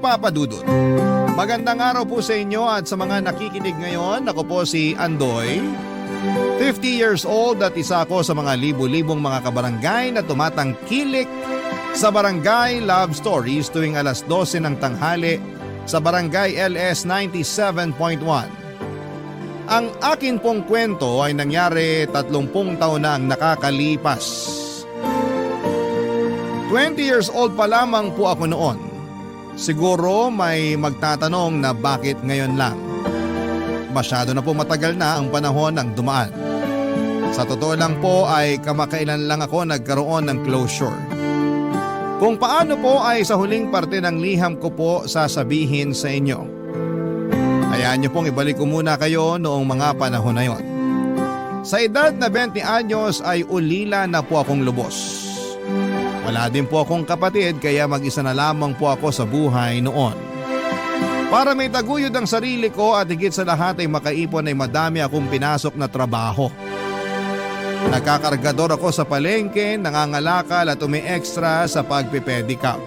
Papa Dudut. Magandang araw po sa inyo at sa mga nakikinig ngayon. Ako po si Andoy, 50 years old at isa ako sa mga libu-libong mga kabarangay na tumatangkilik sa Barangay Love Stories tuwing alas 12 ng tanghali sa Barangay LS 97.1. Ang akin pong kwento ay nangyari 30 taon na ang nakakalipas. 20 years old pa lamang po ako noon. Siguro may magtatanong na bakit ngayon lang. Masyado na po matagal na ang panahon ng dumaan. Sa totoo lang po ay kamakailan lang ako nagkaroon ng closure. Kung paano po ay sa huling parte ng liham ko po sasabihin sa inyo. Hayaan niyo pong ibalik ko muna kayo noong mga panahon na yon. Sa edad na 20 anyos ay ulila na po akong lubos. Wala din po akong kapatid kaya mag-isa na lamang po ako sa buhay noon. Para may taguyod ang sarili ko at higit sa lahat ay makaipon ay madami akong pinasok na trabaho. Nagkakargador ako sa palengke, nangangalakal at umi-extra sa pagpipedicab.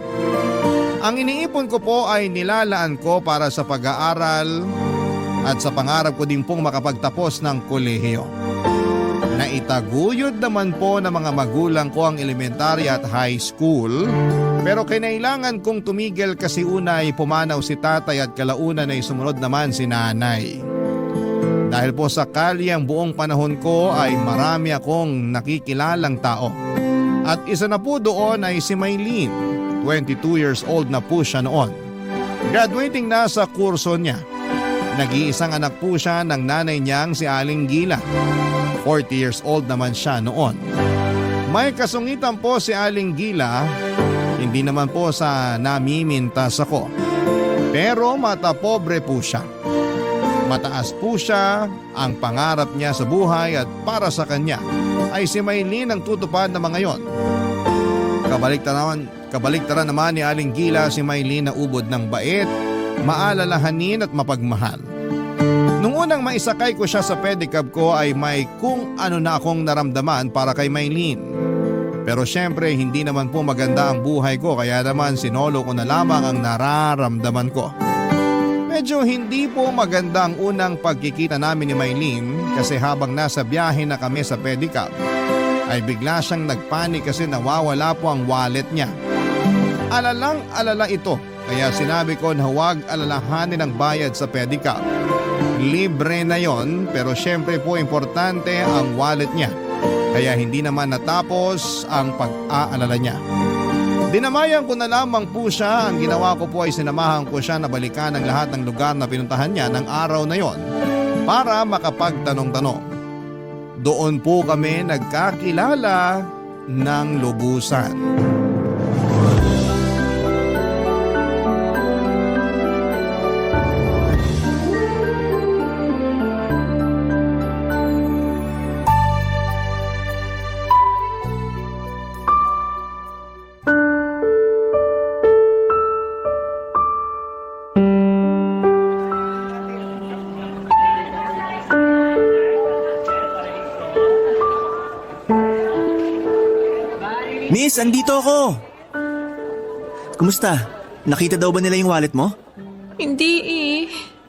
Ang iniipon ko po ay nilalaan ko para sa pag-aaral at sa pangarap ko din pong makapagtapos ng kolehiyo. Naitaguyod naman po ng mga magulang ko ang elementary at high school pero kinailangan kong tumigil kasi una ay pumanaw si tatay at kalaunan ay sumunod naman si nanay. Dahil po sa kalyang buong panahon ko ay marami akong nakikilalang tao. At isa na po doon ay si Maylene, 22 years old na po siya noon. Graduating na sa kurso niya. Nag-iisang anak po siya ng nanay niyang si Aling Gila. 40 years old naman siya noon. May kasungitan po si Aling Gila, hindi naman po sa namimintas ako. Pero mata pobre po siya. Mataas po siya, ang pangarap niya sa buhay at para sa kanya ay si Maylene ang tutupad na mga yon. Kabaliktaran naman ni Aling Gila si Maylene na ubod ng bait, maalalahanin at mapagmahal. Nung unang maisakay ko siya sa pedicab ko ay may kung ano na akong naramdaman para kay Maylene. Pero syempre hindi naman po maganda ang buhay ko kaya naman sinolo ko na lamang ang nararamdaman ko. Medyo hindi po maganda ang unang pagkikita namin ni Maylene kasi habang nasa biyahe na kami sa pedicab ay bigla siyang nagpanik kasi nawawala po ang wallet niya. Alalang alala ito kaya sinabi ko na huwag alalahanin ang bayad sa pedicab. Libre na yon pero syempre po importante ang wallet niya. Kaya hindi naman natapos ang pag-aalala niya. Dinamayan ko na lamang po siya. Ang ginawa ko po ay sinamahan ko siya na balikan ang lahat ng lugar na pinuntahan niya ng araw na yon para makapagtanong-tanong. Doon po kami nagkakilala ng lubusan. Miss, andito ako! Kumusta? Nakita daw ba nila yung wallet mo? Hindi eh.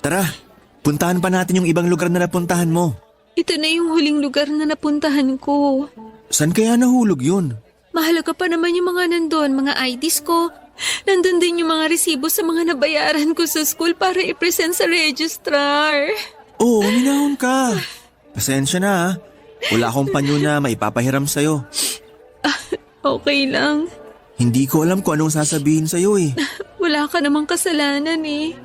Tara, puntahan pa natin yung ibang lugar na napuntahan mo. Ito na yung huling lugar na napuntahan ko. Saan kaya nahulog yun? Mahalaga pa naman yung mga nandun, mga IDs ko. Nandun din yung mga resibo sa mga nabayaran ko sa school para i-present sa registrar. Oo, minahon ka. Pasensya na ha. Wala akong panyo na maipapahiram sa'yo. Okay lang. Hindi ko alam kung anong sasabihin sa'yo eh. Wala ka namang kasalanan eh.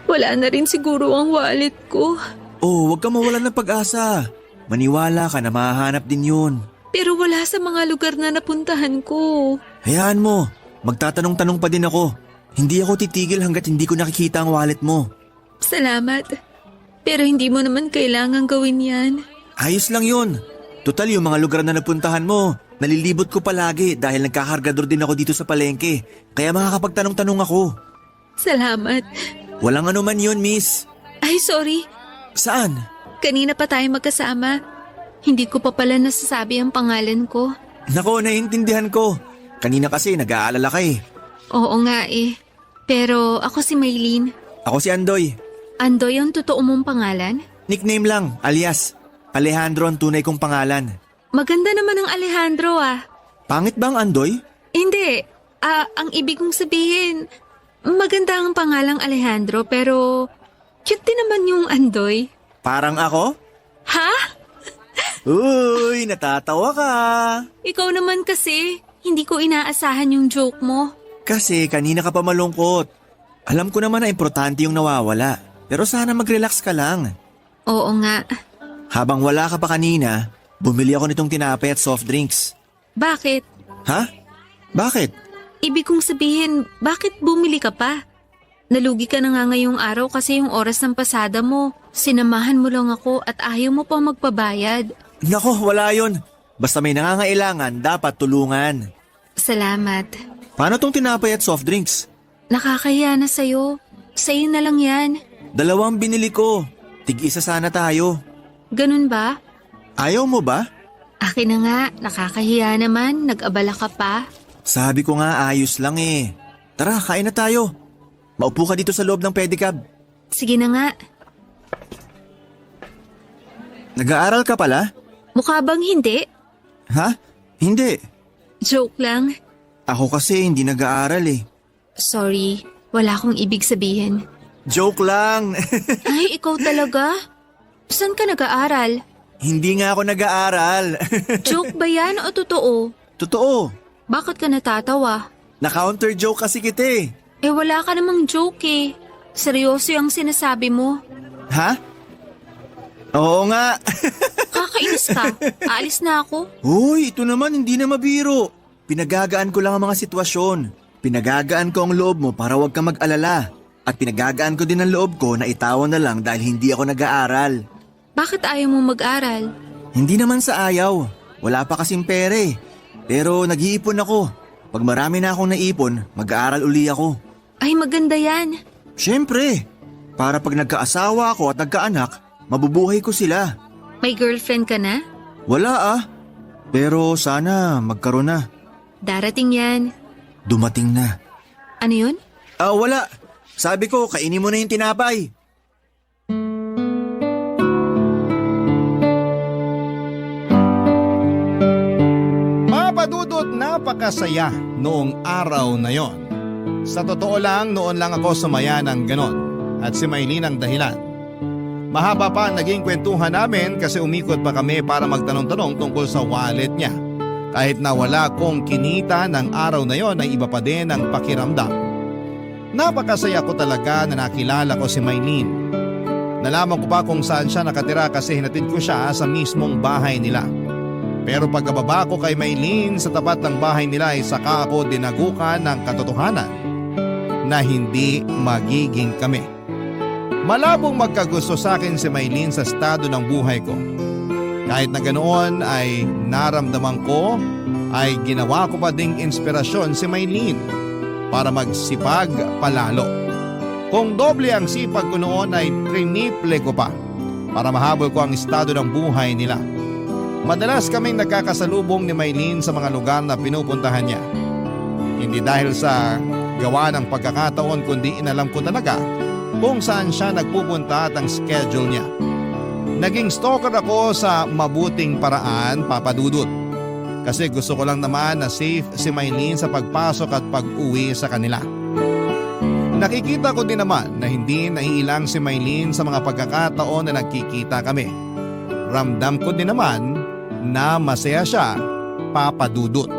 Wala na rin siguro ang wallet ko. Oh, huwag ka mawalan ng pag-asa. Maniwala ka na mahahanap din yun. Pero wala sa mga lugar na napuntahan ko. Hayaan mo, magtatanong-tanong pa din ako. Hindi ako titigil hanggat hindi ko nakikita ang wallet mo. Salamat. Pero hindi mo naman kailangang gawin yan. Ayos lang yun. Total yung mga lugar na napuntahan mo, nalilibot ko palagi dahil nagkakargador din ako dito sa palengke. Kaya makakapagtanong-tanong ako. Salamat. Walang anuman yun, miss. Ay, sorry. Saan? Kanina pa tayo magkasama. Hindi ko pa pala nasasabi ang pangalan ko. Nako, naiintindihan ko. Kanina kasi nag-aalala ka eh. Oo nga eh. Pero ako si Maylene. Ako si Andoy. Andoy ang totoo mong pangalan? Nickname lang, alias. Alejandro ang tunay kong pangalan. Maganda naman ang Alejandro ah. Pangit ba ang Andoy? Hindi. Ang ibig kong sabihin, maganda ang pangalang Alejandro pero cute din naman yung Andoy. Parang ako? Ha? Uy, natatawa ka. Ikaw naman kasi, hindi ko inaasahan yung joke mo. Kasi kanina ka pa malungkot. Alam ko naman na importante yung nawawala. Pero sana mag-relax ka lang. Oo nga. Habang wala ka pa kanina, bumili ako nitong tinapay at soft drinks. Bakit? Ha? Bakit? Ibig kong sabihin, bakit bumili ka pa? Nalugi ka na nga ngayong araw kasi yung oras ng pasada mo. Sinamahan mo lang ako at ayaw mo pa magpabayad. Nako, wala yun. Basta may nangangailangan, dapat tulungan. Salamat. Paano tong tinapay at soft drinks? Nakakahiya na sa'yo. Sa'yo na lang yan. 2 binili ko. Tig-isa sana tayo. Ganun ba? Ayaw mo ba? Akin na nga, nakakahiya naman. Nag-abala ka pa. Sabi ko nga ayos lang eh. Tara, kain na tayo. Maupo ka dito sa loob ng pedicab. Sige na nga. Nag-aaral ka pala? Mukha bang hindi? Ha? Hindi. Joke lang. Ako kasi hindi nag-aaral eh. Sorry, wala akong ibig sabihin. Joke lang. Ay, ikaw talaga? Saan ka nag-aaral? Hindi nga ako nag-aaral. Joke ba yan o totoo? Totoo. Bakit ka natatawa? Na-counter joke kasi kita eh. Eh wala ka namang joke eh. Seryoso yung sinasabi mo. Ha? Oo nga. Kakainis ka. Aalis na ako. Uy, ito naman hindi na mabiro. Pinagagaan ko lang ang mga sitwasyon. Pinagagaan ko ang loob mo para wag ka mag-alala. At pinagagaan ko din ang loob ko na itawan na lang dahil hindi ako nag-aaral. Bakit ayaw mo mag-aral? Hindi naman sa ayaw. Wala pa kasing pere. Pero nag-iipon ako. Pag marami na akong naipon, mag-aaral uli ako. Ay maganda yan. Siyempre, para pag nagkaasawa ako at nagkaanak, mabubuhay ko sila. May girlfriend ka na? Wala ah. Pero sana magkaroon na. Darating yan. Dumating na. Ano yun? Wala. Sabi ko, kainin mo na yung tinapay. Papadudot, napakasaya noong araw na yon. Sa totoo lang, noon lang ako sumaya ng ganon at si Maylene ang dahilan. Mahaba pa ang naging kwentuhan namin kasi umikot pa kami para magtanong-tanong tungkol sa wallet niya. Kahit na wala kong kinita ng araw na yon ay iba pa din ang pakiramdam. Napakasaya ko talaga na nakilala ko si Maylene. Nalaman ko pa kung saan siya nakatira kasi hinatid ko siya sa mismong bahay nila. Pero pagkababa ko kay Maylene sa tapat ng bahay nila ay saka ako dinagukan ng katotohanan na hindi magiging kami. Malabong magkagusto sa akin si Maylene sa estado ng buhay ko. Kahit na ganoon ay naramdaman ko ay ginawa ko pa ding inspirasyon si Maylene para magsipag palalo. Kung doble ang sipag ko noon ay triniple ko pa para mahabol ko ang estado ng buhay nila. Madalas kaming nagkakasalubong ni Maylene sa mga lugar na pinupuntahan niya. Hindi dahil sa gawa ng pagkakataon kundi inalam ko talaga kung saan siya nagpupunta at ang schedule niya. Naging stalker ako sa mabuting paraan, Papadudot. Kasi gusto ko lang naman na safe si Maylene sa pagpasok at pag-uwi sa kanila. Nakikita ko din naman na hindi naiilang si Maylene sa mga pagkakataon na nagkikita kami. Ramdam ko din naman na masaya siya, Papadudot.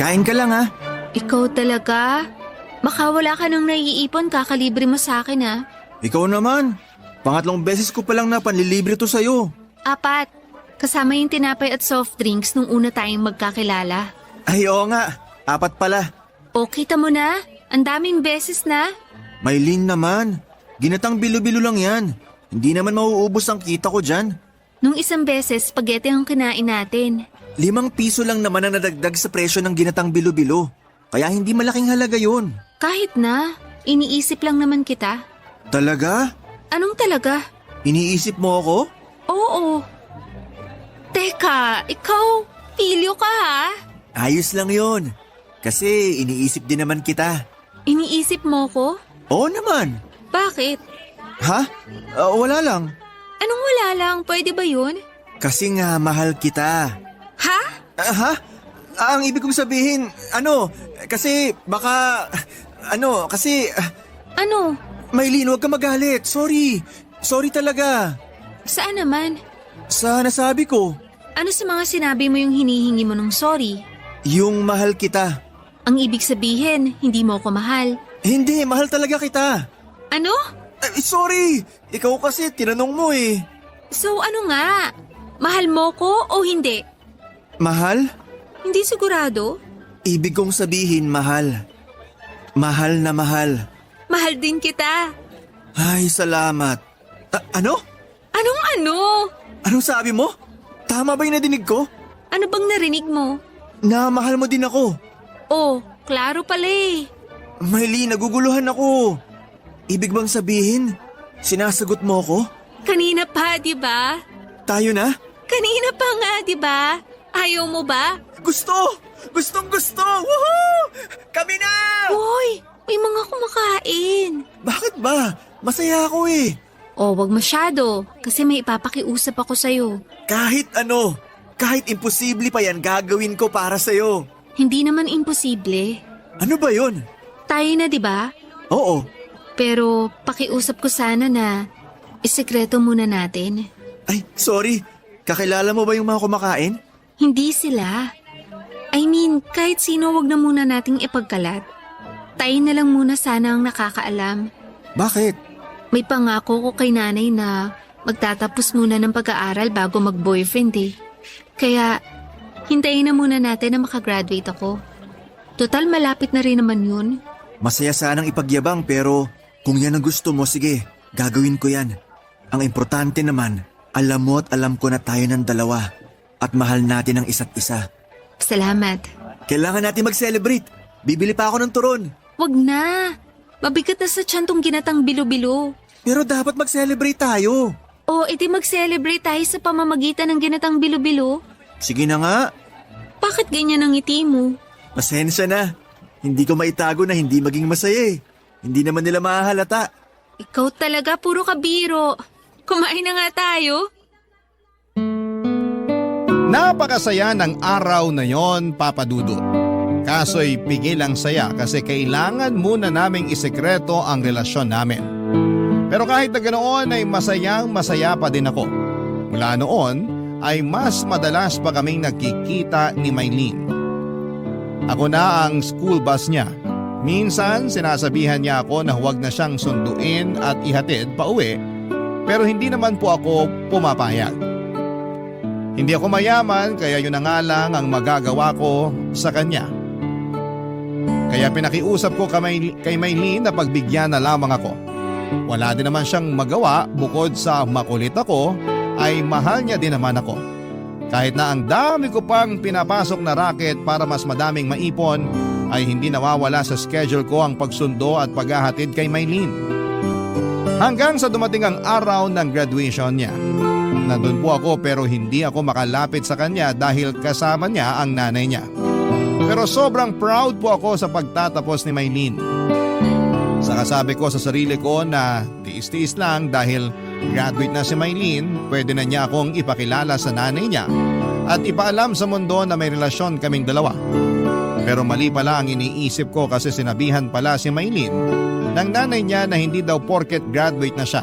Kain ka lang ha. Ikaw talaga? Baka wala ka nang naiipon, kakalibre mo sa akin ha. Ikaw naman. Pangatlong beses ko palang na panlilibre to sa'yo. 4. Kasama yung tinapay at soft drinks nung una tayong magkakilala. Ay oo nga, 4 pala. O kita mo na? Ang daming beses na. Maylene naman, ginatang bilo-bilo lang yan. Hindi naman mauubos ang kita ko dyan. Nung isang beses, spaghetti ang kinain natin. ₱5 lang naman ang nadagdag sa presyo ng ginatang bilo-bilo. Kaya hindi malaking halaga yun. Kahit na, iniisip lang naman kita. Talaga? Anong talaga? Iniisip mo ako? Oo. Teka, ikaw, pilyo ka ha? Ayos lang yun. Kasi iniisip din naman kita. Iniisip mo ko? Oo naman. Bakit? Ha? Wala lang. Anong wala lang? Pwede ba yun? Kasi nga mahal kita. Ha? Ha? Ang ibig kong sabihin, kasi baka, kasi, Ano? Maylin, huwag ka magalit. Sorry. Sorry talaga. Saan naman? Sa nasabi ko, Ano sa mga sinabi mo yung hinihingi mo ng sorry? yung mahal kita. Ang ibig sabihin, hindi mo ako mahal. Hindi, mahal talaga kita. Ano? Sorry. Ikaw kasi tinanong mo eh. So ano nga? Mahal mo ko o hindi? Mahal? Hindi sigurado. Ibig kong sabihin mahal. Mahal na mahal. Mahal din kita. Ay, salamat. Ano? Anong ano? Anong sabi mo? Tama ba yung nadinig ko? Ano bang narinig mo? Na mahal mo din ako. Oh, klaro pala eh. Maylin, naguguluhan ako. Ibig bang sabihin, sinasagot mo ko? Kanina pa, di ba? Tayo na? Kanina pa nga, di ba? Ayaw mo ba? Gusto! Gustong gusto! Woohoo! Kami na! Hoy, may mga kumakain. Bakit ba? Masaya ako eh. Oh, wag masyado, kasi may ipapakiusap ako sa'yo. Kahit ano, kahit imposible pa yan gagawin ko para sa'yo. Hindi naman imposible. Ano ba yun? Tayo na, di ba? Oo. Pero pakiusap ko sana na isekreto muna natin. Ay, sorry. Kakilala mo ba yung mga kumakain? Hindi sila. I mean, kahit sino wag na muna nating ipagkalat. Tayo na lang muna sana ang nakakaalam. Bakit? May pangako ko kay nanay na magtatapos muna ng pag-aaral bago mag-boyfriend eh. Kaya, hintayin na muna natin na makagraduate ako. Total malapit na rin naman yun. Masaya sanang ipagyabang pero kung yan ang gusto mo, sige, gagawin ko yan. Ang importante naman, alam mo at alam ko na tayo ng dalawa at mahal natin ang isa't isa. Salamat. Kailangan natin mag-celebrate. Bibili pa ako ng turon. Wag na. Mabigat na sa tiyan tong ginatang bilo-bilo. Pero dapat mag-celebrate tayo. O, edi mag-celebrate tayo sa pamamagitan ng ginatang bilo-bilo. Sige na nga. Bakit ganyan ang ngiti mo? Pasensya na. Hindi ko maitago na hindi maging masaya eh. Hindi naman nila mahahalata. Ikaw talaga, puro kabiro. Kumain na nga tayo. Napakasaya ng araw na yon, Papa Dudut. Kaso'y pigil ang saya kasi kailangan muna naming isekreto ang relasyon namin. Pero kahit na ganoon ay masaya pa din ako. Mula noon ay mas madalas pa kaming nagkikita ni Maylin. Ako na ang school bus niya. Minsan sinasabihan niya ako na huwag na siyang sunduin at ihatid pa uwi, pero hindi naman po ako pumapayag. Hindi ako mayaman kaya yun na nga lang ang magagawa ko sa kanya. Kaya pinakiusap ko kay Maylin na pagbigyan na lamang ako. Wala din naman siyang magawa bukod sa makulit ako ay mahal niya din naman ako. Kahit na ang dami ko pang pinapasok na racket para mas madaming maipon ay hindi nawawala sa schedule ko ang pagsundo at paghahatid kay Maylin. Hanggang sa dumating ang araw ng graduation niya. Nandun po ako pero hindi ako makalapit sa kanya dahil kasama niya ang nanay niya. Pero sobrang proud po ako sa pagtatapos ni Maylin. Saka sabi ko sa sarili ko na tiis-tiis lang dahil graduate na si Maylin, pwede na niya akong ipakilala sa nanay niya at ipaalam sa mundo na may relasyon kaming dalawa. Pero mali pala ang iniisip ko kasi sinabihan pala si Maylin ng nanay niya na hindi daw porket graduate na siya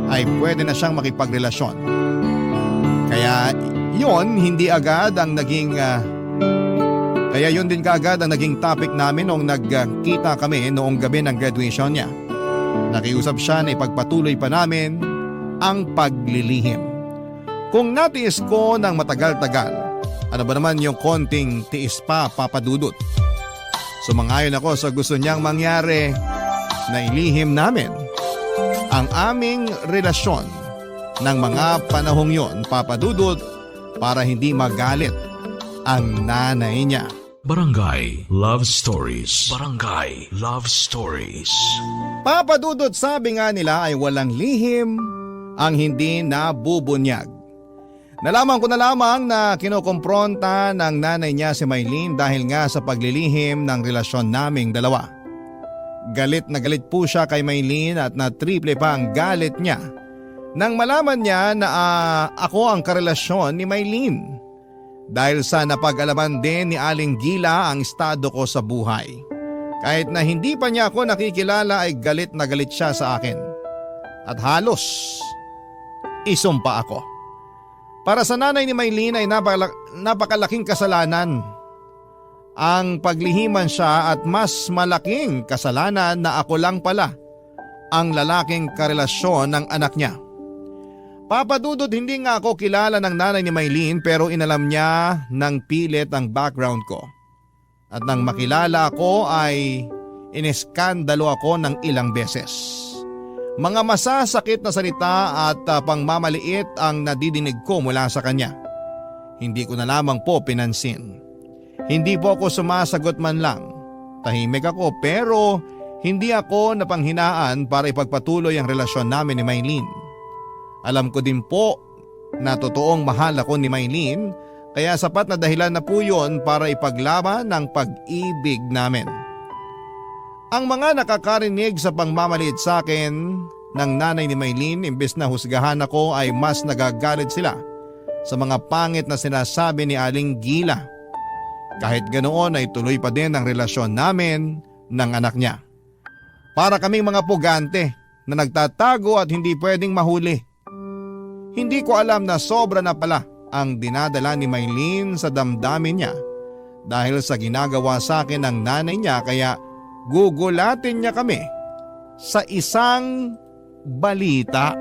ay pwede na siyang makipagrelasyon. Kaya yun din kaagad ang naging topic namin noong nagkita kami noong gabi ng graduation niya. Nakiusap siya na ipagpatuloy pa namin ang paglilihim. Kung natiis ko ng matagal-tagal, ano ba naman yung konting tiis pa, Papa Dudut? Sumangayon ako sa gusto niyang mangyari na ilihim namin ang aming relasyon ng mga panahong yon, Papa Dudut, para hindi magalit ang nanay niya. Barangay Love Stories. Barangay Love Stories. Papadudot, sabi nga nila ay walang lihim ang hindi nabubunyag. Nalaman ko na lamang na kinukumpronta ng nanay niya si Maylene dahil nga sa paglilihim ng relasyon naming dalawa. Galit na galit po siya kay Maylene at na triple pa ang galit niya nang malaman niya na ako ang karelasyon ni Maylene. Dahil sa napag-alaman din ni Aling Gila ang estado ko sa buhay. Kahit na hindi pa niya ako nakikilala ay galit na galit siya sa akin. At halos isumpa ako. Para sa nanay ni Maylene ay napakalaking kasalanan ang paglihiman siya at mas malaking kasalanan na ako lang pala ang lalaking karelasyon ng anak niya. Papadudod, hindi nga ako kilala ng nanay ni Maylene pero inalam niya ng pilit ang background ko. At nang makilala ako ay iniskandalo ako ng ilang beses. Mga masasakit na salita at pangmamaliit ang nadidinig ko mula sa kanya. Hindi ko na lamang po pinansin. Hindi po ako sumasagot man lang. Tahimik ako pero hindi ako napanghinaan para ipagpatuloy ang relasyon namin ni Maylene. Alam ko din po na totoong mahal ako ni Maylene kaya sapat na dahilan na po yun para ipaglaban ang pag-ibig namin. Ang mga nakakarinig sa pangmamaliit sa akin ng nanay ni Maylene imbes na husgahan ako ay mas nagagalit sila sa mga pangit na sinasabi ni Aling Gila. Kahit ganoon ay tuloy pa din ang relasyon namin ng anak niya. Para kaming mga pugante na nagtatago at hindi pwedeng mahuli. Hindi ko alam na sobra na pala ang dinadala ni Maylene sa damdamin niya dahil sa ginagawa sa akin ng nanay niya kaya gugulatin niya kami sa isang balita.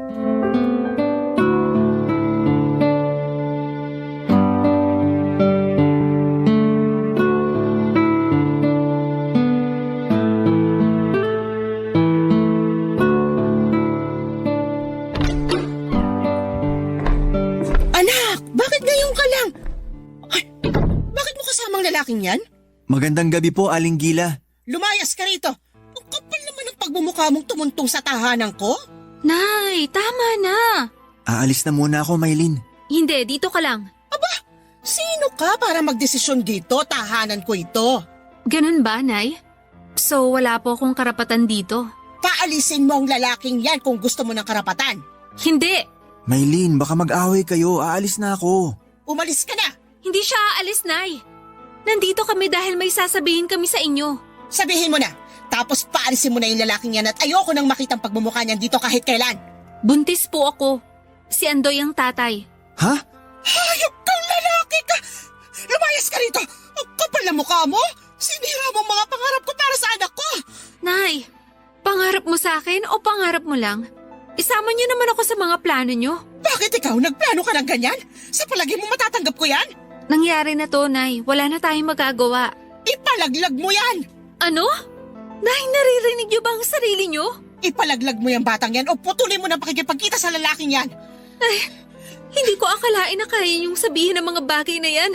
Lalaking yan? Magandang gabi po, Aling Gila. Lumayas ka rito. Ang kapal naman ng pagmumukha mong tumuntong sa tahanan ko. Nay, tama na. Aalis na muna ako, Maylene. Hindi, dito ka lang. Aba, sino ka para magdesisyon dito? Tahanan ko ito. Ganun ba, Nay? So wala po akong karapatan dito? Paalisin mo ang lalaking yan kung gusto mo ng karapatan. Hindi! Maylene, baka mag-away kayo. Aalis na ako. Umalis ka na. Hindi siya aalis, Nay. Nandito kami dahil may sasabihin kami sa inyo. Sabihin mo na. Tapos paalisin mo na yung lalaking yan at ayoko nang makitang pagmumukha niyan dito kahit kailan. Buntis po ako. Si Andoy ang tatay. Ha? Hayop kang lalaki ka! Lumayas ka rito! Ang kapal na mukha mo! Sinira mo ang mga pangarap ko para sa anak ko! Nay, pangarap mo sa akin o pangarap mo lang? Isama niyo naman ako sa mga plano niyo. Bakit ikaw nagplano ka ng ganyan? Sa palagi mo matatanggap ko yan? Nangyari na to, Nay. Wala na tayong magagawa. Ipalaglag mo yan! Ano? Nay, naririnig niyo ba ang sarili niyo? Ipalaglag mo yung batang yan o putulin mo ng pakikipagkita sa lalaking yan! Ay, hindi ko akalain na kaya niyong sabihin ang mga bagay na yan.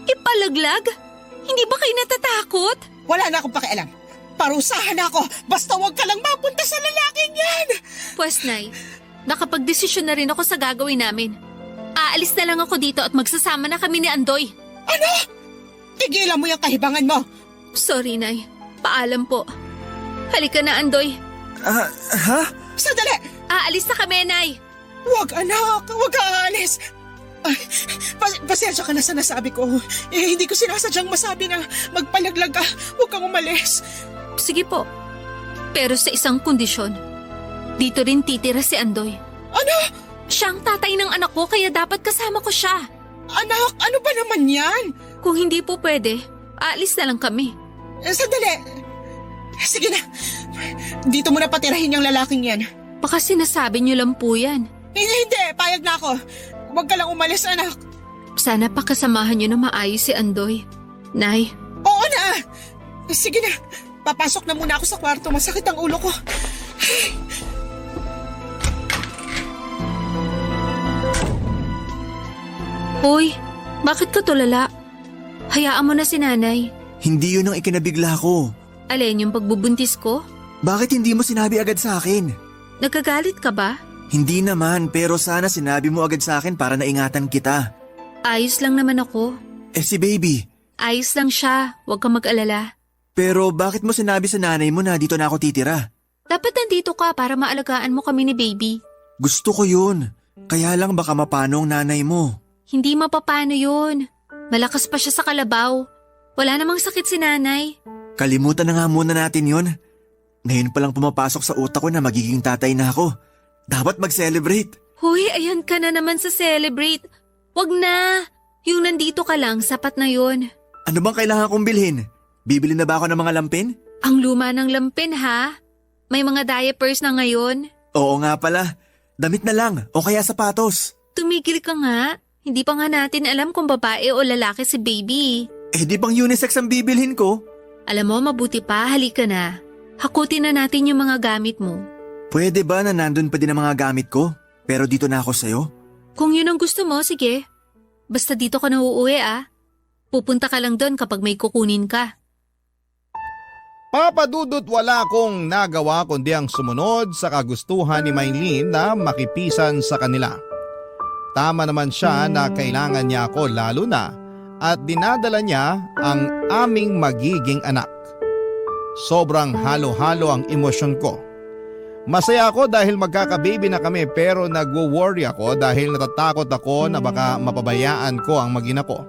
Ipalaglag? Hindi ba kayo natatakot? Wala na akong pakialam. Parusahan ako basta huwag ka lang mapunta sa lalaking yan! Pwes, Nay, nakapagdesisyon na rin ako sa gagawin namin. Aalis na lang ako dito at magsasama na kami ni Andoy. Ano? Tigilan mo yung kahibangan mo! Sorry, Nay. Paalam po. Halika na, Andoy. Ha? Sandali! Aalis na kami, Nay. Huwag anak! Huwag ka aalis! Ay, pasensya ka na sa nasabi ko. Hindi ko sinasadyang masabi na magpalaglag ka. Huwag kang umalis. Sige po. Pero sa isang kondisyon. Dito rin titira si Andoy. Ano? Siya ang tatay ng anak ko kaya dapat kasama ko siya. Anak, ano ba naman yan? Kung hindi po pwede, aalis na lang kami. Sandali. Sige na. Dito mo na patirahin yung lalaking yan. Baka sinasabi niyo lang po yan. Hindi, payag na ako. Huwag ka lang umalis, anak. Sana pakasamahan niyo na maayos si Andoy. Nay. Oo na. Sige na. Papasok na muna ako sa kwarto. Masakit ang ulo ko. Uy, bakit ka tulala? Hayaan mo na si nanay. Hindi yun ang ikinabigla ko. Alin yung pagbubuntis ko? Bakit hindi mo sinabi agad sa akin? Nagkagalit ka ba? Hindi naman, pero sana sinabi mo agad sa akin para naingatan kita. Ayos lang naman ako. Eh si baby, Ayos lang siya, huwag kang mag-alala. pero bakit mo sinabi sa nanay mo na dito na ako titira? Dapat nandito ka para maalagaan mo kami ni baby. Gusto ko yun. Kaya lang baka mapano ang nanay mo. Hindi mapapano yun. Malakas pa siya sa kalabaw. Wala namang sakit si nanay. Kalimutan na nga muna natin yun. Ngayon palang pumapasok sa utak ko na magiging tatay na ako. Dapat mag-celebrate. Huy, ayan ka na naman sa celebrate. Wag na. Yung nandito ka lang, sapat na yun. Ano bang kailangan kong bilhin? Bibili na ba ako ng mga lampin? Ang luma ng lampin ha? May mga diapers na ngayon. Oo nga pala. Damit na lang o kaya sapatos. Tumigil ka nga. Hindi pa nga natin alam kung babae o lalaki si baby. Eh di pang unisex ang bibilhin ko. Alam mo, mabuti pa, halika na. Hakutin na natin yung mga gamit mo. Pwede ba na nandun pa din ang mga gamit ko? Pero dito na ako sa'yo? Kung yun ang gusto mo, sige. Basta dito ka na uuwi Pupunta ka lang doon kapag may kukunin ka. Papadudot wala akong nagawa kundi ang sumunod sa kagustuhan ni Maylene na makipisan sa kanila. Tama naman siya na kailangan niya ako lalo na at dinadala niya ang aming magiging anak. Sobrang halo-halo ang emosyon ko. Masaya ako dahil magkaka-baby na kami pero nagwo-worry ako dahil natatakot ako na baka mapabayaan ko ang mag-ina ko.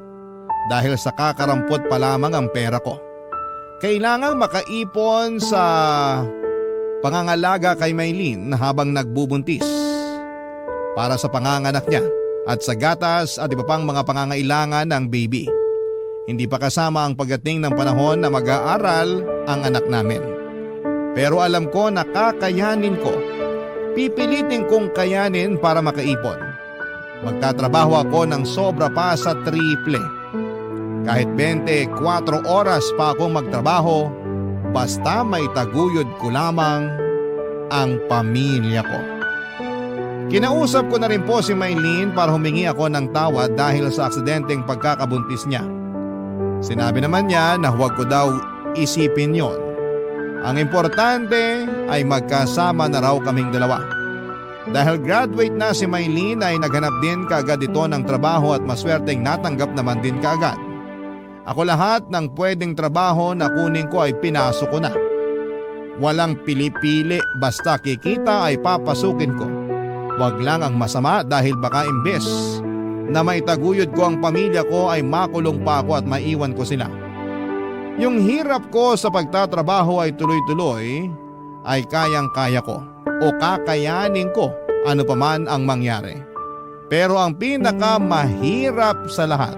Dahil sa kakarampot pa lamang ang pera ko. Kailangang makaipon sa pangangalaga kay Maylene habang nagbubuntis. Para sa panganganak niya at sa gatas at iba pang mga pangangailangan ng baby. Hindi pa kasama ang pagdating ng panahon na mag-aaral ang anak namin. Pero alam ko na kakayanin ko. Pipilitin kong kayanin para makaipon. Magtatrabaho ako ng sobra pa sa triple. Kahit 24 oras pa akong magtrabaho, basta may taguyod ko lamang ang pamilya ko. Kinausap ko na rin po si Maylene para humingi ako ng tawad dahil sa aksidenteng pagkakabuntis niya. Sinabi naman niya na huwag ko daw isipin yon. Ang importante ay magkasama na raw kaming dalawa. Dahil graduate na si Maylene ay naghanap din kaagad ito ng trabaho at maswerteng natanggap naman din kaagad. Ako lahat ng pwedeng trabaho na kunin ko ay pinasok ko na. Walang pili-pili basta kikita ay papasukin ko. Wag lang ang masama dahil baka imbes na maitaguyod ko ang pamilya ko ay makulong pa ako at maiwan ko sila. Yung hirap ko sa pagtatrabaho ay tuloy-tuloy ay kayang-kaya ko o kakayanin ko ano paman ang mangyari. Pero ang pinaka mahirap sa lahat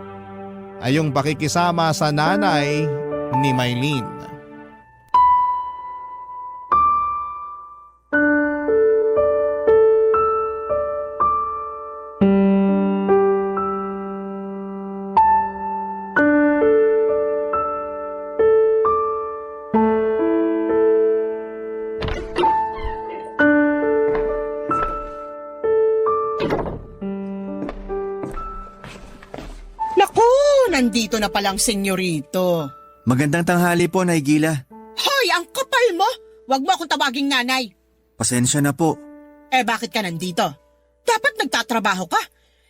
ay yung pakikisama sa nanay ni Maylene. Naku, nandito na palang senyorito. Magandang tanghali po, Nay Gila. Hoy, ang kapal mo! Huwag mo akong tawaging nanay. Pasensya na po. Eh bakit ka nandito? Dapat nagtatrabaho ka.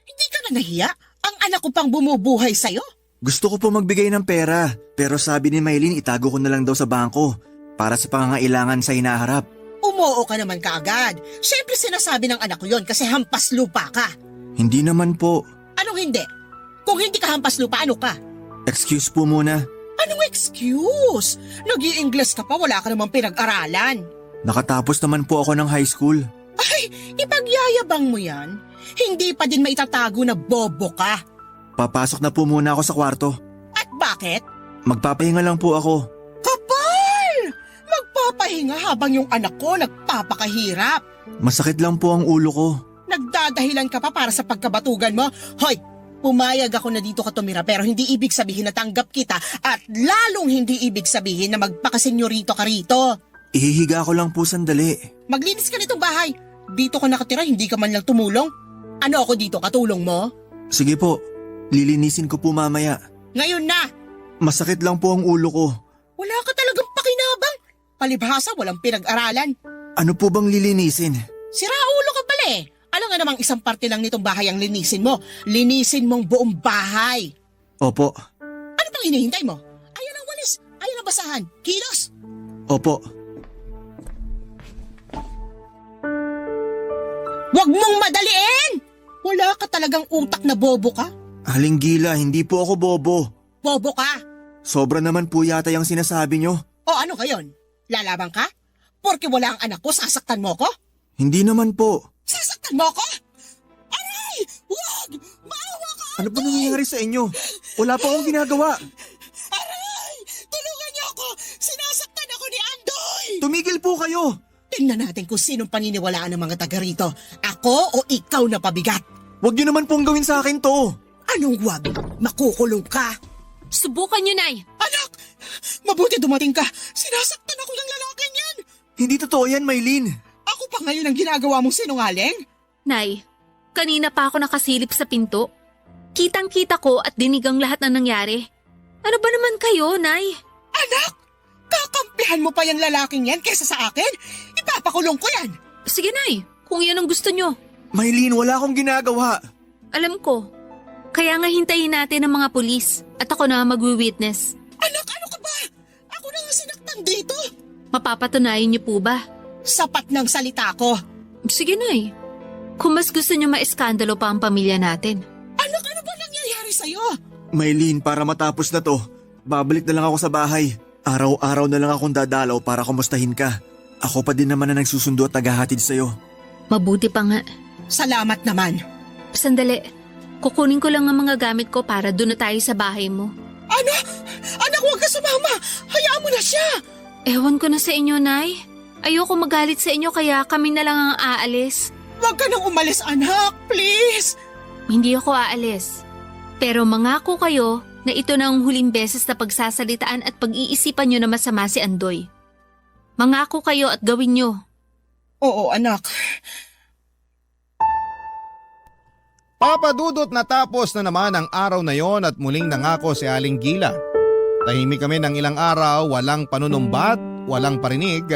Hindi ka na nahiya? Ang anak ko pang bumubuhay sa'yo. Gusto ko po magbigay ng pera, pero sabi ni Maylene itago ko na lang daw sa bangko para sa pangangailangan sa hinaharap. Umuo ka naman kaagad. Siyempre sinasabi ng anak ko yon kasi hampas lupa ka. Hindi naman po. Anong hindi? Kung hindi ka hampas lupa, ano ka? Excuse po muna. Anong excuse? Nag-i-Ingles ka pa, wala ka namang pinag-aralan. Nakatapos naman po ako ng high school. Ay, ipagyayabang mo yan. Hindi pa din maitatago na bobo ka. Papasok na po muna ako sa kwarto. At bakit? Magpapahinga lang po ako. Kapal! Magpapahinga habang yung anak ko nagpapakahirap. Masakit lang po ang ulo ko. Nagdadahilan ka pa para sa pagkabatugan mo. Hoy, pumayag ako na dito ka tumira pero hindi ibig sabihin na tanggap kita at lalong hindi ibig sabihin na magpakasenyorito ka rito. Ihihiga ko lang po sandali. Maglinis ka nitong bahay. Dito ka nakatira, hindi ka man lang tumulong. Ano ako dito, katulong mo? Sige po, lilinisin ko po mamaya. Ngayon na, Masakit lang po ang ulo ko. Wala ka talagang pakinabang. Palibhasa, walang pinag-aralan. Ano po bang lilinisin? Sira ulo ka pala eh. Alam nga namang isang parte lang nitong bahay ang linisin mo. Linisin mong buong bahay. Opo. Ano pang hinihintay mo? Ayan ang walis. Ayan ang basahan. Kilos. Opo. Huwag mong madaliin! Wala ka talagang utak na bobo ka. Aling Gila, hindi po ako bobo. Bobo ka. Sobra naman po yata yung sinasabi nyo. O ano ngayon? Lalabang ka? Porke wala ang anak ko, sasaktan mo ko? Hindi naman po. Sasaktan mo ko? Aray! Huwag! Maawa ka! Ano ba nangyayari sa inyo? Wala pa akong ginagawa. Aray! Tulungan niyo ako! Sinasaktan ako ni Andoy! Tumigil po kayo. Tingnan natin kung sinong paniniwalaan ng mga taga rito. Ako o ikaw na pabigat? Huwag nyo naman pong gawin sa akin to. Anong wag? Makukulong ka. Subukan nyo, Nay. Anak! Mabuti dumating ka. Sinasaktan ako ng lalaking yan. Hindi totoo yan, Maylin. Ako pa ngayon ang ginagawa mong sinungaling? Nay, kanina pa ako nakasilip sa pinto. Kitang-kita ko at dinig ang lahat ng nangyari. Ano ba naman kayo, Nay? Anak! Kakampihan mo pa yung lalaking yan kesa sa akin? Ipapakulong ko yan. Sige, Nay. Kung yan ang gusto nyo. Maylin, wala akong ginagawa. Alam ko. Kaya nga hintayin natin ang mga pulis at ako na magwi-witness. Anak, ano ka ba? Ako na nga sinaktan dito. Mapapatunayan niyo po ba? Sapat ng salita ko. Sige, Nay. Kung mas gusto niyo maiskandalo pa ang pamilya natin. Anak, ano ba nangyayari sa'yo? Maylin, para matapos na to, babalik na lang ako sa bahay. Araw-araw na lang akong dadalaw para kumustahin ka. Ako pa din naman na nagsusundo at naghahatid sa'yo. Mabuti pa nga. Salamat naman. Sandali. Kukunin ko lang ang mga gamit ko para doon na tayo sa bahay mo. Ano? Anak, huwag ka sumama. Hayaan mo na siya. Ewan ko na sa inyo, Nay. Ayoko magalit sa inyo kaya kami na lang ang aalis. Huwag ka nang umalis, anak. Please. Hindi ako aalis. Pero mangako kayo na ito na ang huling beses na pagsasalitaan at pag-iisipan nyo na masama si Andoy. Mangako kayo at gawin nyo. Oo, anak. Papadudot natapos na naman ang araw na yon at muling nangako si Aling Gila. Tahimik kami ng ilang araw, walang panunumbat, walang parinig.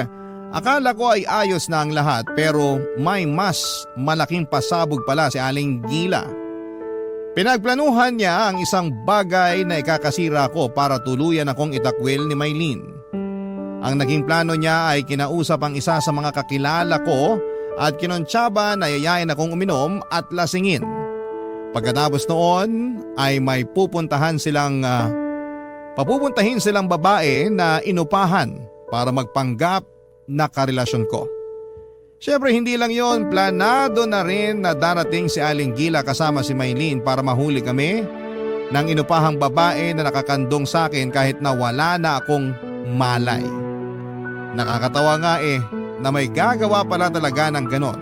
Akala ko ay ayos na ang lahat pero may mas malaking pasabog pala si Aling Gila. Pinagplanuhan niya ang isang bagay na ikakasira ko para tuluyan akong itakwil ni Maylin. Ang naging plano niya ay kinausap ang isa sa mga kakilala ko at kinontsaba na yayain akong uminom at lasingin. Pagkatapos noon ay may papupuntahin silang babae na inupahan para magpanggap na karelasyon ko. Siyempre hindi lang yon, planado na rin na darating si Aling Gila kasama si Maylin para mahuli kami ng inupahang babae na nakakandong sa akin kahit na wala na akong malay. Nakakatawa nga na may gagawa pala talaga ng ganon.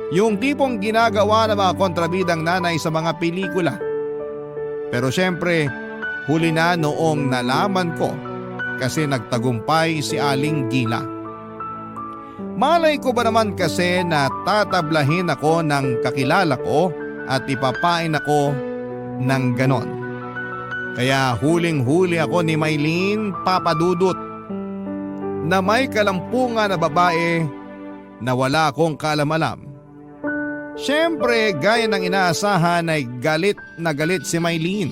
Yung tipong ginagawa ng mga kontrabidang nanay sa mga pelikula. Pero siyempre, huli na noong nalaman ko kasi nagtagumpay si Aling Gila. Malay ko ba naman kasi na tatablahin ako ng kakilala ko at ipapain ako ng ganon. Kaya huling-huli ako ni Maylin, papadudot, na may kalampungan na babae na wala akong kaalam-alam. Siyempre, gaya ng inaasahan ay galit na galit si Maylin.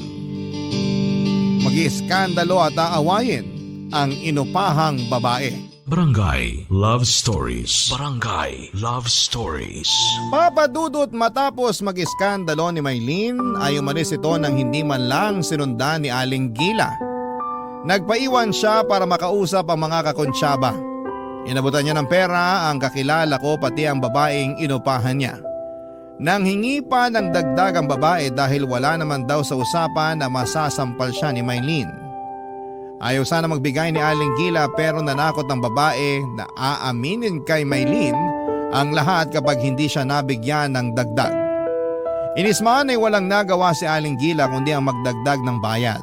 Mag-iiskandalo at aawayin ang inupahang babae. Barangay Love Stories. Barangay Love Stories. Papadudot matapos mag-iskandalo ni Maylin ay umalis ito nang hindi man lang sinundan ni Aling Gila. Nagpaiwan siya para makausap ang mga kakonsyaba. Inabutan niya ng pera ang kakilala ko pati ang babaeng inupahan niya. Nang hingi pa ng dagdag ang babae dahil wala naman daw sa usapan na masasampal siya ni Maylin. Ayaw sana magbigay ni Aling Gila pero nanakot ng babae na aaminin kay Maylin ang lahat kapag hindi siya nabigyan ng dagdag. Inisman ay walang nagawa si Aling Gila kundi ang magdagdag ng bayad.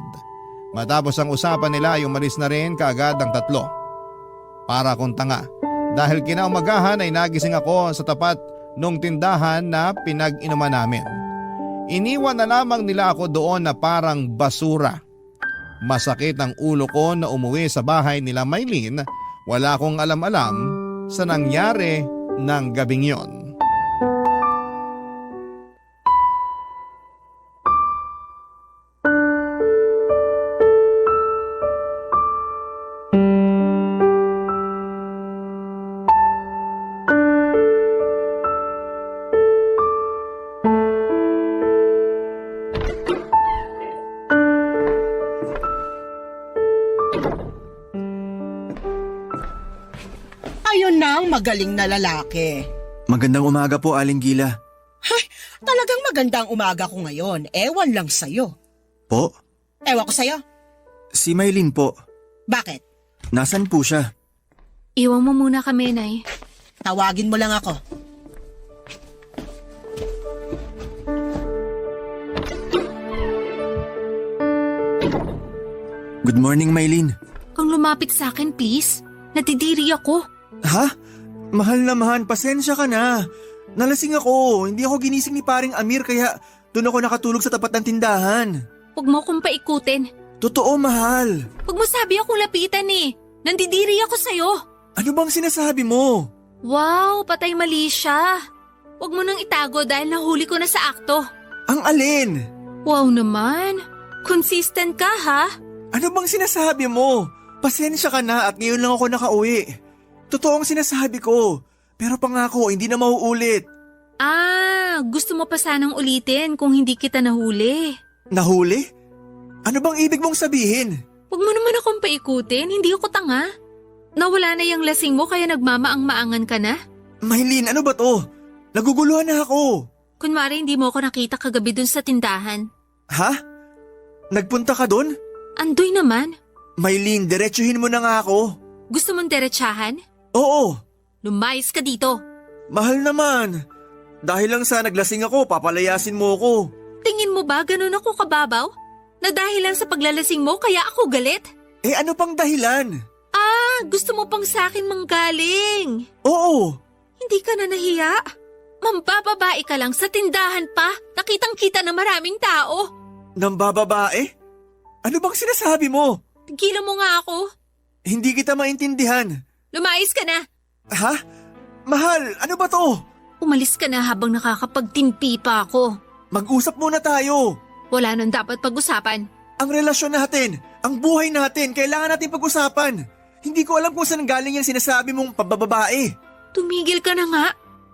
Matapos ang usapan nila ay umalis na rin kaagad ang tatlo. Para akong tanga dahil kinaumagahan ay nagising ako sa tapat nung tindahan na pinag-inuman namin. Iniwan na lamang nila ako doon na parang basura. Masakit ang ulo ko na umuwi sa bahay nila Maylin. Wala akong alam-alam sa nangyari ng gabing yon. Ayun na ang magaling na lalaki. Magandang umaga po, Aling Gila. Ay, talagang magandang umaga ko ngayon. Ewan lang sa'yo. Po? Ewan ko sa'yo. Si Maylin po. Bakit? Nasaan po siya? Iwan mo muna kami, Nay. Tawagin mo lang ako. Good morning, Maylin. Kung lumapit sa akin, please. Natidiri ako. Ha? Mahal na mahal, pasensya ka na. Nalasing ako, hindi ako ginising ni paring Amir kaya doon ako nakatulog sa tapat ng tindahan. Huwag mo akong paikutin. Totoo, mahal. Huwag mo sabi akong lapitan eh. Nandidiri ako sa'yo. Ano bang sinasabi mo? Wow, patay mali siya. Huwag mo nang itago dahil nahuli ko na sa akto. Ang alin? Wow naman. Consistent ka ha? Ano bang sinasabi mo? Pasensya ka na at ngayon lang ako nakauwi. Totoo ang sinasabi ko. Pero pangako, hindi na mauulit. Gusto mo pa sanang ulitin kung hindi kita nahuli. Nahuli? Ano bang ibig mong sabihin? Huwag mo naman akong paikutin, hindi ako tanga. Nawala na yung lasing mo kaya nagmamaang-maangan ka na? Maylin, ano ba to? Naguguluhan na ako. Kunwari hindi mo ako nakita kagabi dun sa tindahan. Ha? Nagpunta ka dun? Andoy naman. Maylin, diretsuhin mo na nga ako. Gusto mong derechahan? Oo. Lumayas ka dito. Mahal naman. Dahil lang sa naglasing ako, papalayasin mo ako. Tingin mo ba ganun ako kababaw? Na dahil lang sa paglalasing mo kaya ako galit? Eh ano pang dahilan? Gusto mo pang sa akin manggaling. Oo. Hindi ka na nahiya? Mambababae ka lang sa tindahan pa. Nakitang-kita na maraming tao. Nambababae? Ano bang sinasabi mo? Tigilan mo nga ako. Hindi kita maintindihan. Lumayas ka na. Ha? Mahal, ano ba to? Umalis ka na habang nakakapagtimpi pa ako. Mag-usap muna tayo. Wala nang dapat pag-usapan. Ang relasyon natin, ang buhay natin, kailangan natin pag-usapan. Hindi ko alam kung saan galing yung sinasabi mong pabababae. Tumigil ka na nga.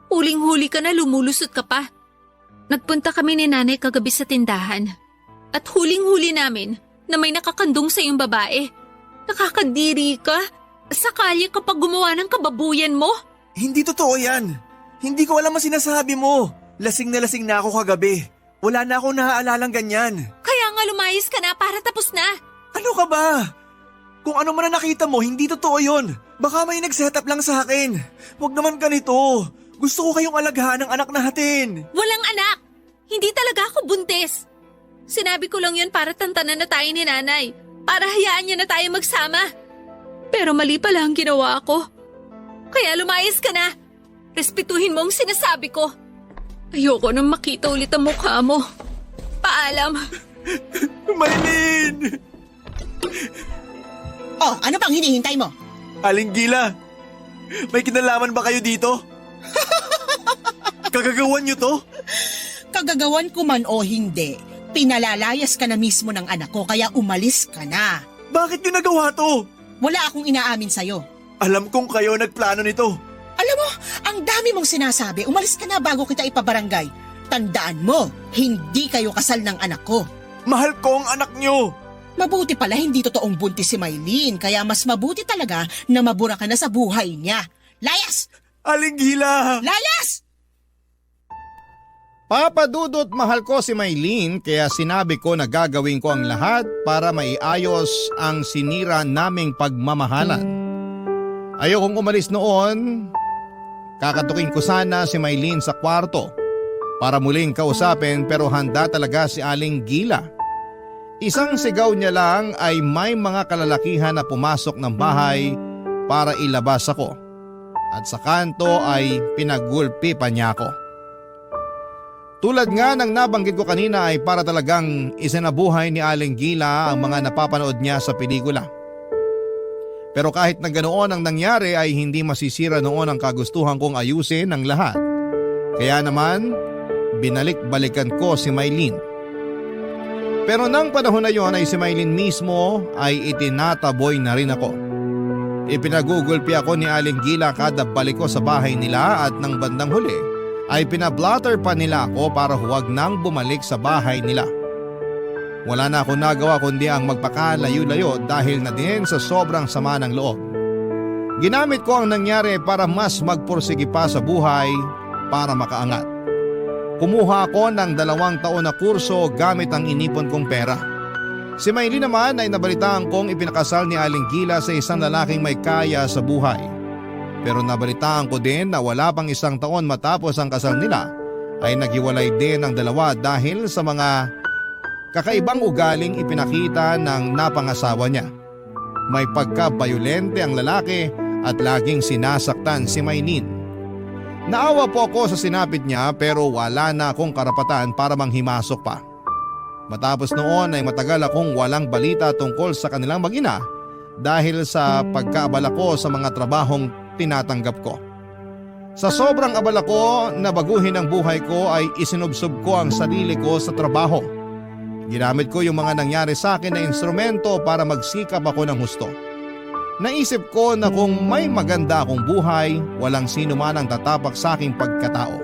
Huling-huli ka na, lumulusot ka pa. Nagpunta kami ni nanay kagabi sa tindahan. At huling-huli namin na may nakakandong sa iyong babae. Nakakadiri ka. Sakali kapag gumawa ng kababuyan mo. Hindi totoo yan. Hindi ko alam ang sinasabi mo. Lasing na ako kagabi. Wala na akong nahaalalang ganyan. Kaya nga lumayas ka na para tapos na. Ano ka ba? Kung ano man ang nakita mo, hindi totoo yun. Baka may nag-setup lang sa akin. Huwag naman ganito. Gusto ko kayong alaghan ng anak natin. Walang anak. Hindi talaga ako buntis. Sinabi ko lang yan para tantanan na tayo ni nanay. Para hayaan niya na tayo magsama. Pero mali pala ang ginawa ko. Kaya lumayas ka na. Respetuhin mo ang sinasabi ko. Ayoko nang makita ulit ang mukha mo. Paalam. Maylin! Oh, ano pang hinihintay mo? Aling Gila, may kinalaman ba kayo dito? Kagagawan niyo to? Kagagawan ko man o hindi, pinalalayas ka na mismo ng anak ko kaya umalis ka na. Bakit niyo nagawa to? Wala akong inaamin sa'yo. Alam kong kayo nagplano nito. Alam mo, ang dami mong sinasabi, umalis ka na bago kita ipabarangay. Tandaan mo, hindi kayo kasal ng anak ko. Mahal ko ang anak niyo. Mabuti pala hindi totoong buntis si Maylin, kaya mas mabuti talaga na mabura ka na sa buhay niya. Layas! Aling Gila! Layas! Papadudot mahal ko si Maylin kaya sinabi ko na gagawin ko ang lahat para maiayos ang sinira naming pagmamahalan. Ayokong umalis noon. Kakatukin ko sana si Maylin sa kwarto para muling kausapin pero handa talaga si Aling Gila. Isang sigaw niya lang ay may mga kalalakihan na pumasok ng bahay para ilabas ako. At sa kanto ay pinagulpi pa niya ako. Tulad nga ng nabanggit ko kanina ay para talagang isinabuhay ni Aling Gila ang mga napapanood niya sa pelikula. Pero kahit na ganoon ang nangyari ay hindi masisira noon ang kagustuhan kong ayusin ang lahat. Kaya naman, binalik-balikan ko si Maylin. Pero nang panahon na yon ay si Maylin mismo ay itinataboy na rin ako. Ipinagugulpi ako ni Aling Gila kada balik ko sa bahay nila at nang bandang huli ay pinablatter pa nila ako para huwag nang bumalik sa bahay nila. Wala na ako nagawa kundi ang magpakalayo-layo dahil na din sa sobrang sama ng loob. Ginamit ko ang nangyari para mas magpursige pa sa buhay para makaangat. Kumuha ako ng 2 taon na kurso gamit ang inipon kong pera. Si Maylin naman ay nabalitaan kong ipinakasal ni Aling Gila sa isang lalaking may kaya sa buhay. Pero nabalitaan ko din na wala pang 1 taon matapos ang kasal nila ay naghiwalay din ang dalawa dahil sa mga kakaibang ugaling ipinakita ng napangasawa niya. May pagka-bayolente ang lalaki at laging sinasaktan si Maylin. Naawa po ako sa sinapit niya pero wala na akong karapatan para manghimasok pa. Matapos noon ay matagal akong walang balita tungkol sa kanilang mag-ina dahil sa pagkaabala ko sa mga trabahong tinatanggap ko. Sa sobrang abala ko na baguhin ang buhay ko ay isinubsob ko ang sarili ko sa trabaho. Ginamit ko yung mga nangyari sa akin na instrumento para magsikap ako ng husto. Naisip ko na kung may maganda akong buhay, walang sino man ang tatapak sa aking pagkatao.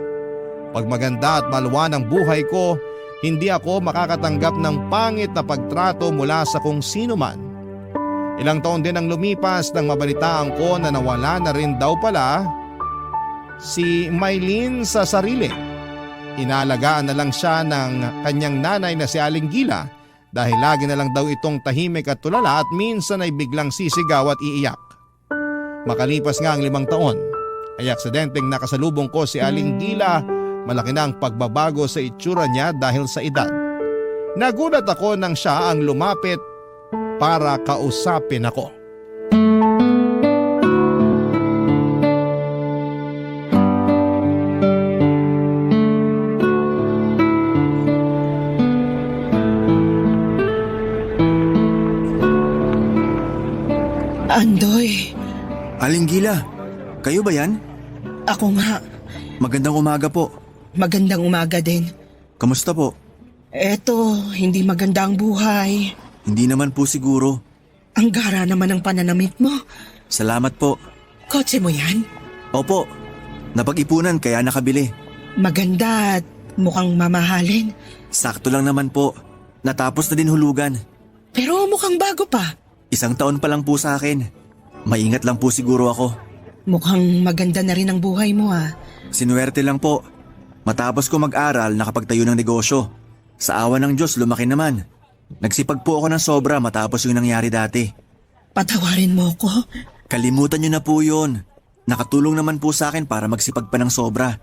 Pag maganda at maluwan ang buhay ko, hindi ako makakatanggap ng pangit na pagtrato mula sa kung sino man. Ilang taon din ang lumipas nang mabalitaan ko na nawala na rin daw pala si Maylin sa sarili. Inalagaan na lang siya ng kanyang nanay na si Aling Gila dahil lagi na lang daw itong tahimik at tulala at minsan ay biglang sisigaw at iiyak. Makalipas nga ang 5 taon ay aksidenteng nakasalubong ko si Aling Gila. Malaki na ang pagbabago sa itsura niya dahil sa edad. Nagulat ako nang siya ang lumapit para kausapin ako. Andoy, Aling Gila, kayo ba yan? ako nga. Magandang umaga po. Magandang umaga din. Kamusta po? Eto, hindi maganda ang buhay. Hindi naman po siguro. Ang gara naman ang pananamit mo. Salamat po. Kotse mo yan? Opo, napag-ipunan kaya nakabili. Maganda at mukhang mamahalin. Sakto lang naman po. Natapos na din hulugan. Pero mukhang bago pa. 1 taon pa lang po sa akin. Maingat lang po siguro ako. Mukhang maganda na rin ang buhay mo Sinuwerte lang po. Matapos ko mag-aral, nakapagtayo ng negosyo. Sa awa ng Diyos, lumaki naman. Nagsipag po ako ng sobra matapos yung nangyari dati. Patawarin mo ko. Kalimutan niyo na po yun. Nakatulong naman po sa akin para magsipag pa ng sobra.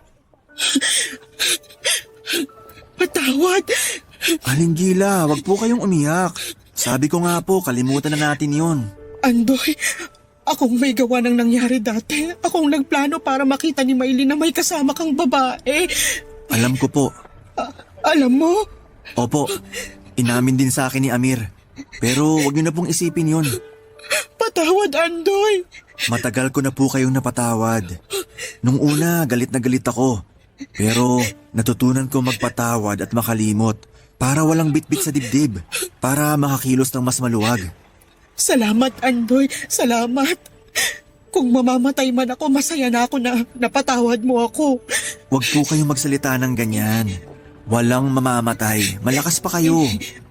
Patawad. Aling Gila, wag po kayong umiyak. Sabi ko nga po, kalimutan na natin yun. Andoy, akong may gawa ng nangyari dati. Akong nagplano para makita ni Maylin na may kasama kang babae. Alam ko po. Alam mo? Opo, inamin din sa akin ni Amir. Pero wag niyo na pong isipin yun. Patawad, Andoy. Matagal ko na po kayong napatawad. Nung una, galit na galit ako. Pero natutunan ko magpatawad at makalimot para walang bitbit sa dibdib, para makakilos ng mas maluwag. Salamat, Andoy. Salamat. Kung mamamatay man ako, masaya na ako na napatawad mo ako. Huwag po kayong magsalita ng ganyan. Walang mamamatay. Malakas pa kayo.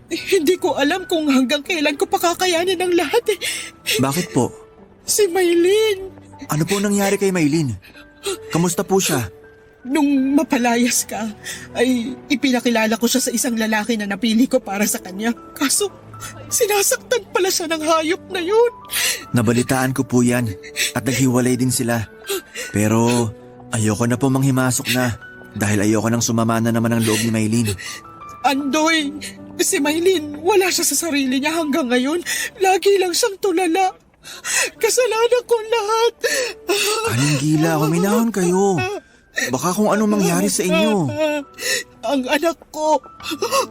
Hindi ko alam kung hanggang kailan ko pakakayanin ang lahat Bakit po? Si Maylin. Ano po nangyari kay Maylin? Kamusta po siya? Nung mapalayas ka, ay ipinakilala ko siya sa isang lalaki na napili ko para sa kanya. Kaso, sinasaktan pala siya ng hayop na yun. Nabalitaan ko po yan at naghiwalay din sila. Pero ayoko na po manghimasok na dahil ayoko nang sumama na naman ang loob ni Maylin. Andoy, si Maylin, wala siya sa sarili niya hanggang ngayon. Lagi lang siyang tulala. Kasalanan ko lahat. Aling Gila, huminahon kayo. Baka kung anong mangyari sa inyo. Ang anak ko,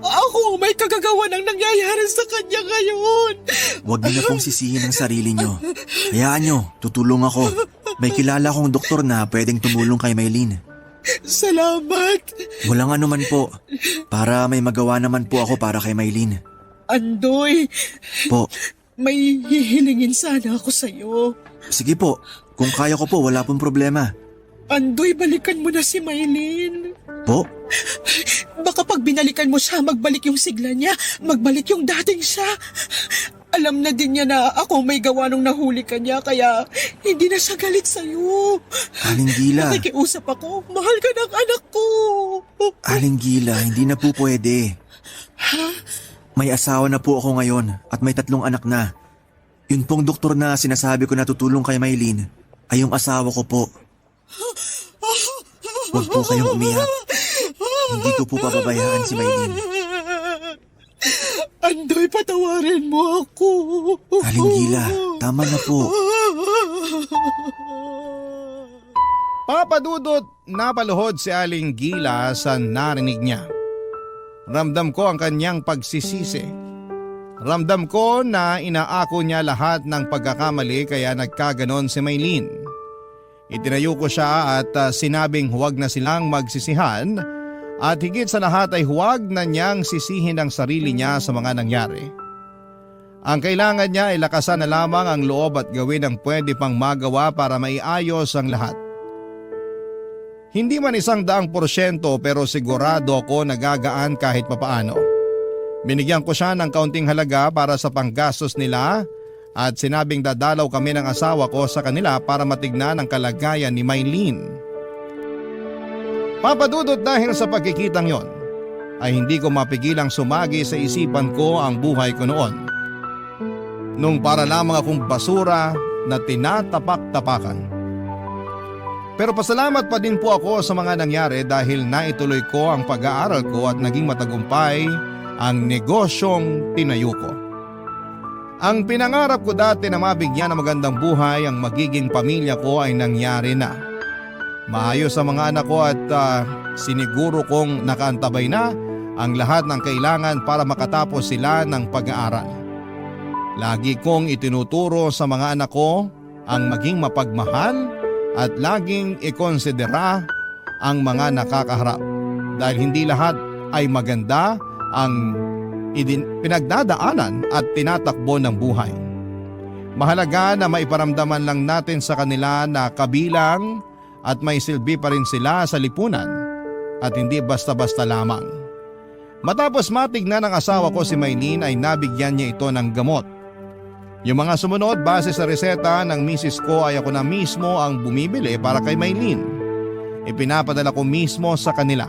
ako may kagagawa ng nangyayari sa kanya ngayon. Huwag niyo na pong sisihin ang sarili niyo. Hayaan niyo, tutulong ako. May kilala akong doktor na pwedeng tumulong kay Maylene. Salamat. Walang anuman po. Para may magawa naman po ako para kay Maylene. Andoy, Po, may hihilingin sana ako sa'yo. sige po. Kung kaya ko po, wala pong problema. Andoy, balikan mo na si Maylene. Po? Baka pag binalikan mo siya, magbalik yung sigla niya, magbalik yung dating siya. Alam na din niya na ako may gawa nung nahuli ka niya, kaya hindi na siya galit sa'yo. Aling Gila. Nakikiusap ako, mahal ka ng anak ko. Aling Gila, hindi na po pwede. May asawa na po ako ngayon at may 3 anak na. Yun pong doktor na sinasabi ko na tutulong kay Maylene ay yung asawa ko po. Huwag po kayong umiyak. Hindi ko po pababayaan si Maylene. Andoy, patawarin mo ako. Aling Gila, tama na po. Papadudot, napaluhod si Aling Gila sa narinig niya. Ramdam ko ang kanyang pagsisisi. Ramdam ko na inaako niya lahat ng pagkakamali kaya nagkaganon si Maylene. Itinayo ko siya at sinabing huwag na silang magsisihan at higit sa lahat ay huwag na niyang sisihin ang sarili niya sa mga nangyari. Ang kailangan niya ay lakasan na lamang ang loob at gawin ang pwede pang magawa para maiayos ang lahat. Hindi man 100% pero sigurado ako nagagaan kahit papaano. Binigyan ko siya ng kaunting halaga para sa panggastos nila at sinabing dadalaw kami ng asawa ko sa kanila para matignan ang kalagayan ni Maylene. Papadudot, dahil sa pagkikitang yon ay hindi ko mapigilang sumagi sa isipan ko ang buhay ko noon. Nung para lamang akong basura na tinatapak-tapakan. Pero pasalamat pa din po ako sa mga nangyari dahil naituloy ko ang pag-aaral ko at naging matagumpay ang negosyong tinayo ko. Ang pinangarap ko dati na mabigyan ng magandang buhay ang magiging pamilya ko ay nangyari na. Maayos ang mga anak ko at siniguro kong nakaantabay na ang lahat ng kailangan para makatapos sila ng pag-aaral. Lagi kong itinuturo sa mga anak ko ang maging mapagmahal at laging ikonsidera ang mga nakakaharap dahil hindi lahat ay maganda ang pinagdadaanan at tinatakbo ng buhay. Mahalaga na maiparamdaman lang natin sa kanila na kabilang at may silbi pa rin sila sa lipunan at hindi basta-basta lamang. Matapos matignan ng asawa ko si Maylene ay nabigyan niya ito ng gamot. Yung mga sumunod base sa reseta ng misis ko ay ako na mismo ang bumibili para kay Maylene. Ipinapadala ko mismo sa kanila.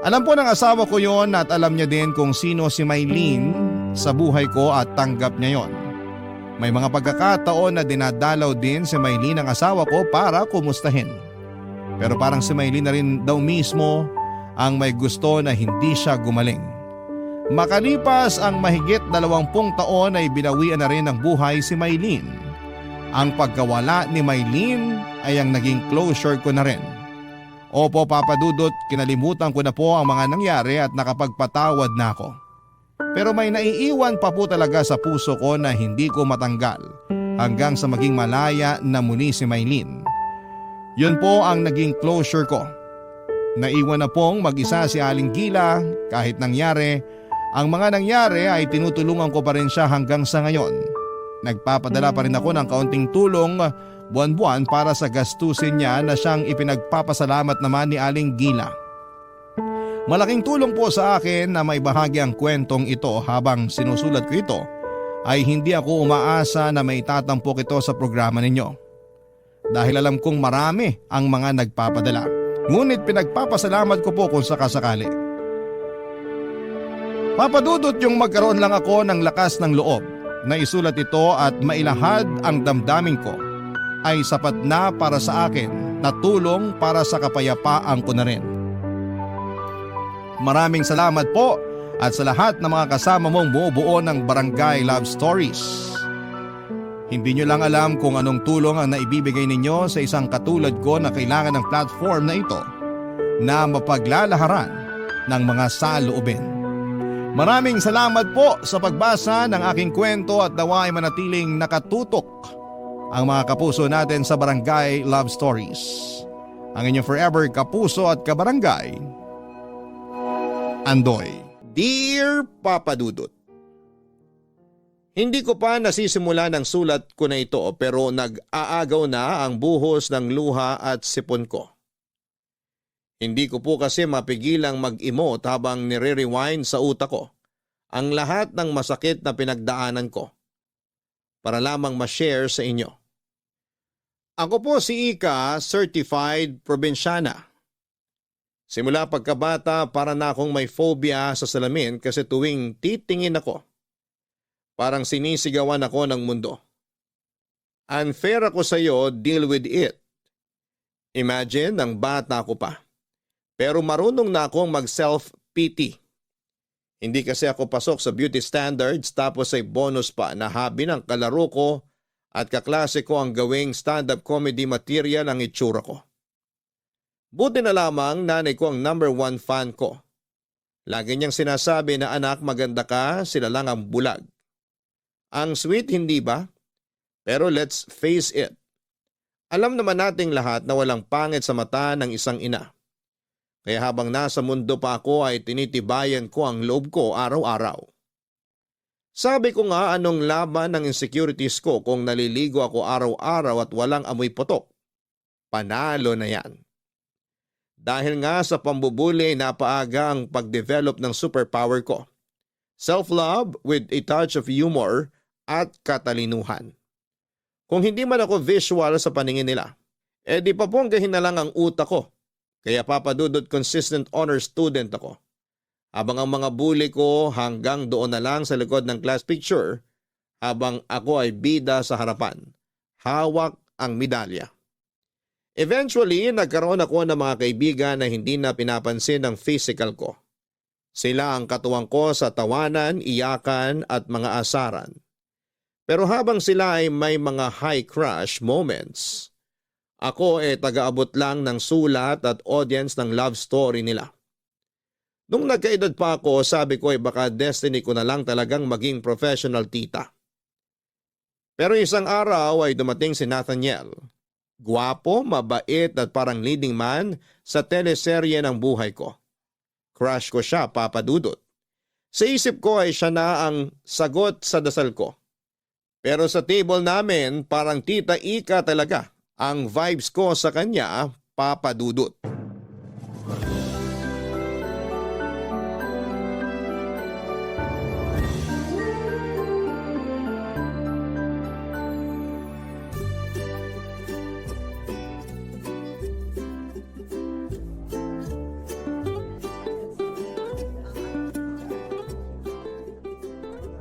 Alam po ng asawa ko yon at alam niya din kung sino si Maylene sa buhay ko at tanggap niya yon. May mga pagkakataon na dinadalaw din si Maylene ng asawa ko para kumustahin. Pero parang si Maylene na rin daw mismo ang may gusto na hindi siya gumaling. Makalipas ang mahigit 20 taon ay binawian na rin ng buhay si Maylene. Ang pagkawala ni Maylene ay ang naging closure ko na rin. Opo, Papadudot, kinalimutan ko na po ang mga nangyari at nakapagpatawad na ako. Pero may naiiwan pa po talaga sa puso ko na hindi ko matanggal hanggang sa maging malaya na muli si Maylene. Yun po ang naging closure ko. Naiwan na pong mag-isa si Aling Gila kahit nangyari. Ang mga nangyari ay tinutulungan ko pa rin siya hanggang sa ngayon. Nagpapadala pa rin ako ng kaunting tulong buwan-buwan para sa gastusin niya na siyang ipinagpapasalamat naman ni Aling Gila. Malaking tulong po sa akin na may bahagi ang kwentong ito habang sinusulat ko ito ay hindi ako umaasa na may tatampok ito sa programa ninyo. Dahil alam kong marami ang mga nagpapadala. Ngunit pinagpapasalamat ko po kung sakasakali. Papadudot, yung magkaroon lang ako ng lakas ng loob na isulat ito at mailahad ang damdamin ko ay sapat na para sa akin na tulong para sa kapayapaan ko na rin. Maraming salamat po at sa lahat ng mga kasama mong bumubuo ng Barangay Love Stories. Hindi nyo lang alam kung anong tulong ang naibibigay ninyo sa isang katulad ko na kailangan ng platform na ito na mapaglalaharan ng mga saloobin. Maraming salamat po sa pagbasa ng aking kwento at nawa ay manatiling nakatutok ang mga kapuso natin sa Barangay Love Stories. Ang inyong forever kapuso at kabarangay, Andoy. Dear Papa Dudut, hindi ko pa nasisimula ng sulat ko na ito pero nag-aagaw na ang buhos ng luha at sipon ko. Hindi ko po kasi mapigilang mag-emote habang nire-rewind sa utak ko ang lahat ng masakit na pinagdaanan ko para lamang ma-share sa inyo. Ako po si Ika, certified probinsyana. Simula pagkabata para na akong may phobia sa salamin kasi tuwing titingin ako, parang sinisigawan ako ng mundo. Unfair ako sa iyo, deal with it. Imagine, ang bata ko pa. Pero marunong na akong mag-self-pity. Hindi kasi ako pasok sa beauty standards tapos ay bonus pa na hobby ng kalaro ko at kaklase ko ang gawing stand-up comedy material ang itsura ko. Buti na lamang nanay ko ang #1 fan ko. Lagi niyang sinasabi na anak maganda ka, sila lang ang bulag. Ang sweet hindi ba? Pero let's face it. Alam naman nating lahat na walang pangit sa mata ng isang ina. Kaya habang nasa mundo pa ako ay tinitibayan ko ang loob ko araw-araw. Sabi ko nga anong laban ng insecurities ko kung naliligo ako araw-araw at walang amoy putok. Panalo na yan. Dahil nga sa pambubuli napaaga ang pag-develop ng superpower ko. Self-love with a touch of humor at katalinuhan. Kung hindi man ako visual sa paningin nila, di paponggahin na lang ang utak ko. Kaya papadudot consistent honor student ako. Habang ang mga bully ko hanggang doon na lang sa likod ng class picture, habang ako ay bida sa harapan. Hawak ang medalya. Eventually, nagkaroon ako ng mga kaibigan na hindi na pinapansin ang physical ko. Sila ang katuwang ko sa tawanan, iyakan at mga asaran. Pero habang sila ay may mga high crush moments, ako ay taga-abot lang ng sulat at audience ng love story nila. Nung nagkaedad pa ako, sabi ko ay baka destiny ko na lang talagang maging professional tita. Pero isang araw ay dumating si Nathaniel. Gwapo, mabait at parang leading man sa teleserye ng buhay ko. Crush ko siya, Papa Dudut. Sa isip ko ay siya na ang sagot sa dasal ko. Pero sa table namin, parang Tita Ika talaga ang vibes ko sa kanya, Papa Dudut.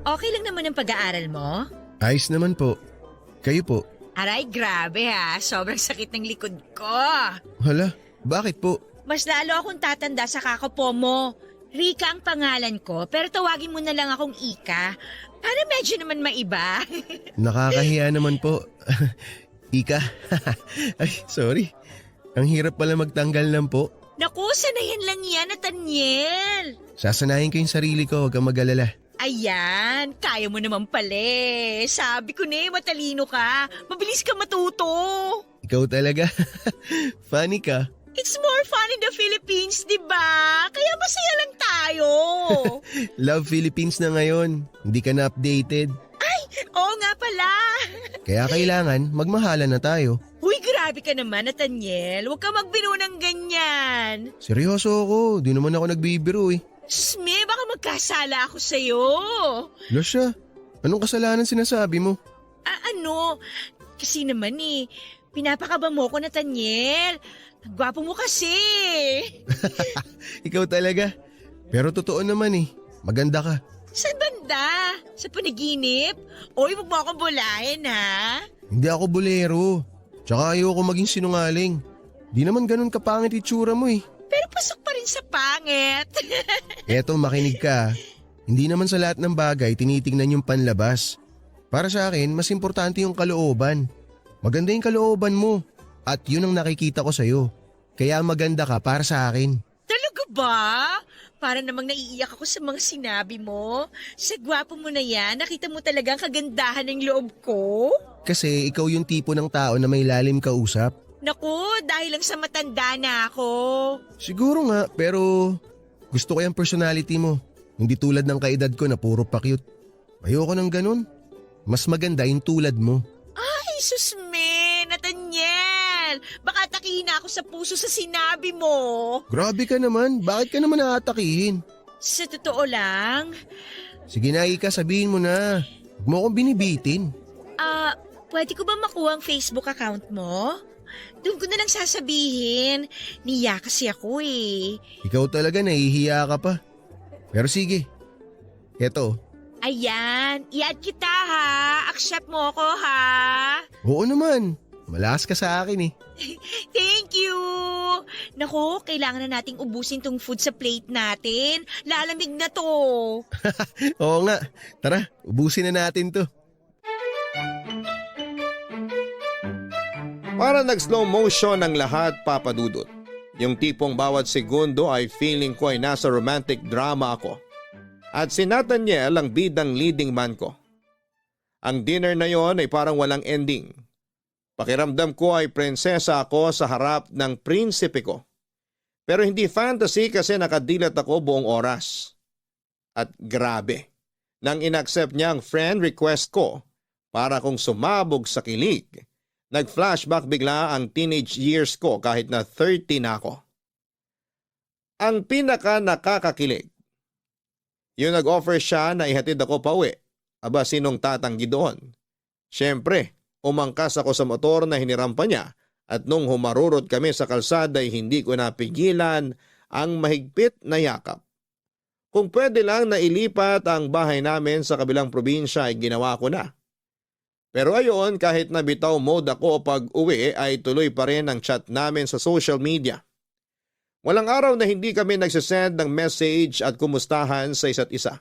Okay lang naman ang pag-aaral mo? Ayos naman po. Kayo po? Aray, grabe ha. Sobrang sakit ng likod ko. Hala, bakit po? Mas lalo akong tatanda sa kakapo mo. Rika ang pangalan ko, pero tawagin mo na lang akong Ika. Para medyo naman maiba. Nakakahiya naman po. Ika. Ay, sorry. Ang hirap pala magtanggal lang po. Naku, sanayan lang yan, Nathaniel. Sasanayin ko yung sarili ko, huwag kang mag-alala. Ayan, kaya mo naman pala. Sabi ko na matalino ka. Mabilis ka matuto. Ikaw talaga. Funny ka. It's more fun in the Philippines, di ba? Kaya masaya lang tayo. Love Philippines na ngayon. Hindi ka na updated. Oo nga pala. Kaya kailangan magmahalan na tayo. Uy, grabe ka naman, Nathaniel. Huwag ka magbiro ng ganyan. Seryoso ako. Di naman ako nagbibiro eh. Sme, baka magkasala ako sa'yo. Lasya, anong kasalanan sinasabi mo? Ano? Kasi naman pinapakaba mo ko, Nathaniel. Gwapo mo kasi. Ikaw talaga. Pero totoo naman maganda ka. Saan banda? Sa panaginip? Uy, wag mo akong bulahin, ha? Hindi ako bolero. Tsaka ayoko maging sinungaling. Di naman ganun kapangit itsura mo Pero pasok pa rin sa pangit. Eto, makinig ka. Hindi naman sa lahat ng bagay tinitingnan yung panlabas. Para sa akin, mas importante yung kalooban. Maganda yung kalooban mo at yun ang nakikita ko sa'yo. Kaya maganda ka para sa akin. Talaga ba? Para namang naiiyak ako sa mga sinabi mo. Sa gwapo mo na yan, nakita mo talaga ang kagandahan ng loob ko. Kasi ikaw yung tipo ng tao na may lalim kausap. Naku, dahil lang sa matanda na ako. Siguro nga, pero gusto ko yung personality mo. Hindi tulad ng kaedad ko na puro pa-cute. Ayoko ng ganun. Mas maganda yung tulad mo. Ay, susme, Nathaniel. Baka atakihin na ako sa puso sa sinabi mo. Grabe ka naman. Bakit ka naman aatakihin? Sa totoo lang, Sige na, Ika, sabihin mo na. Huwag mo akong binibitin. pwede ko ba makuha ang Facebook account mo? Doon ko na lang sasabihin. Niya kasi ako eh. Ikaw talaga nahihiya ka pa. Pero sige. Eto. Ayan, i-add kita ha. Accept mo ako ha. Oo naman. Malakas ka sa akin eh. Thank you! Naku, kailangan na nating ubusin tong food sa plate natin. Lalamig na to. Oo nga. Tara, ubusin na natin to. Para nag-slow motion ang lahat, Papa Dudut. Yung tipong bawat segundo ay feeling ko ay nasa romantic drama ako. At si Nathaniel ang bidang leading man ko. Ang dinner na yon ay parang walang ending. Pakiramdam ko ay prinsesa ako sa harap ng prinsipe ko. Pero hindi fantasy kasi nakadilat ako buong oras. At grabe, nang inaccept niya ang friend request ko para kong sumabog sa kilig, nag-flashback bigla ang teenage years ko kahit na 30 na ako. Ang pinaka nakakakilig, yung nag-offer siya na ihatid ako pauwi. Aba, sinong tatanggi doon? Siyempre, umangkas ako sa motor na hiniram pa niya at nung humarurot kami sa kalsada ay hindi ko napigilan ang mahigpit na yakap. Kung pwede lang na ilipat ang bahay namin sa kabilang probinsya ay ginawa ko na. Pero ayon, kahit na bitaw mode ako pag uwi ay tuloy pa rin ang chat namin sa social media. Walang araw na hindi kami nagsisend ng message at kumustahan sa isa't isa.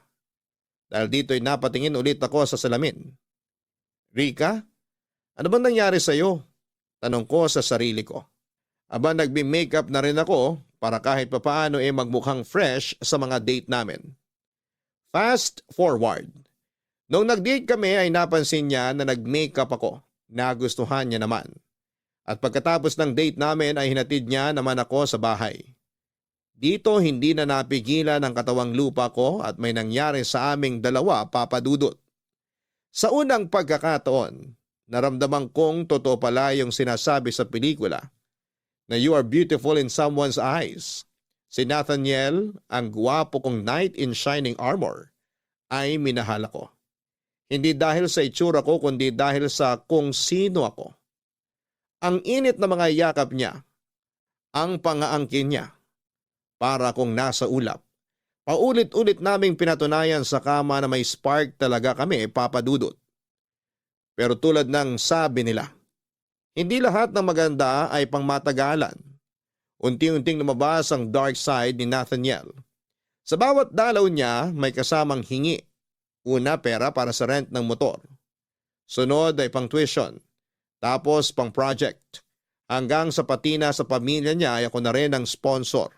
Dahil dito'y napatingin ulit ako sa salamin. Rika, ano ba nangyari sa'yo? Tanong ko sa sarili ko. Aba, nagbi-makeup na rin ako para kahit papaano magmukhang fresh sa mga date namin. Fast forward. Nung nag-date kami ay napansin niya na nag-makeup ako. Nagustuhan niya naman. At pagkatapos ng date namin ay hinatid niya naman ako sa bahay. Dito hindi na napigilan ang katawang lupa ko at may nangyari sa aming dalawa, Papa Dudut. Sa unang pagkakataon, naramdaman kong totoo pala yung sinasabi sa pelikula na you are beautiful in someone's eyes. Si Nathaniel, ang gwapo kong knight in shining armor, ay minahal ako. Hindi dahil sa itsura ko kundi dahil sa kung sino ako. Ang init na mga yakap niya, ang pangaangkin niya, para akong nasa ulap. Paulit-ulit naming pinatunayan sa kama na may spark talaga kami, Papa Dudut. Pero tulad ng sabi nila, hindi lahat ng maganda ay pangmatagalan. Unti-unting lumabas ang dark side ni Nathaniel. Sa bawat dalaw niya may kasamang hingi. Una, pera para sa rent ng motor. Sunod ay pang tuition. Tapos pang project. Hanggang sa patina sa pamilya niya ay ako na rin ang sponsor.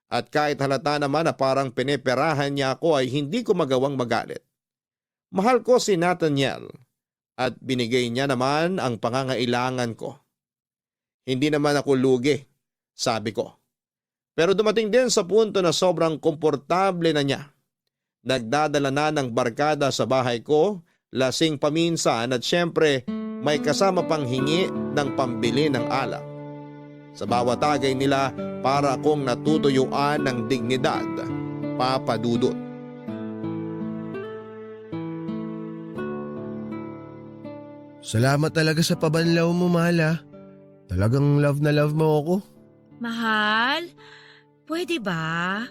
At kahit halata naman na parang pineperahan niya ako ay hindi ko magawang magalit. Mahal ko si Nathaniel at binigay niya naman ang pangangailangan ko. Hindi naman ako lugi, sabi ko. Pero dumating din sa punto na sobrang komportable na niya. Nagdadala na ng barkada sa bahay ko, lasing paminsan at syempre may kasama pang hingi ng pambili ng alak. Sa bawat tagay nila para akong natutuyuan ng dignidad, Papa Dudut. Salamat talaga sa pabanlaw mo, mahal ah. Talagang love na love mo ako. Mahal, pwede ba?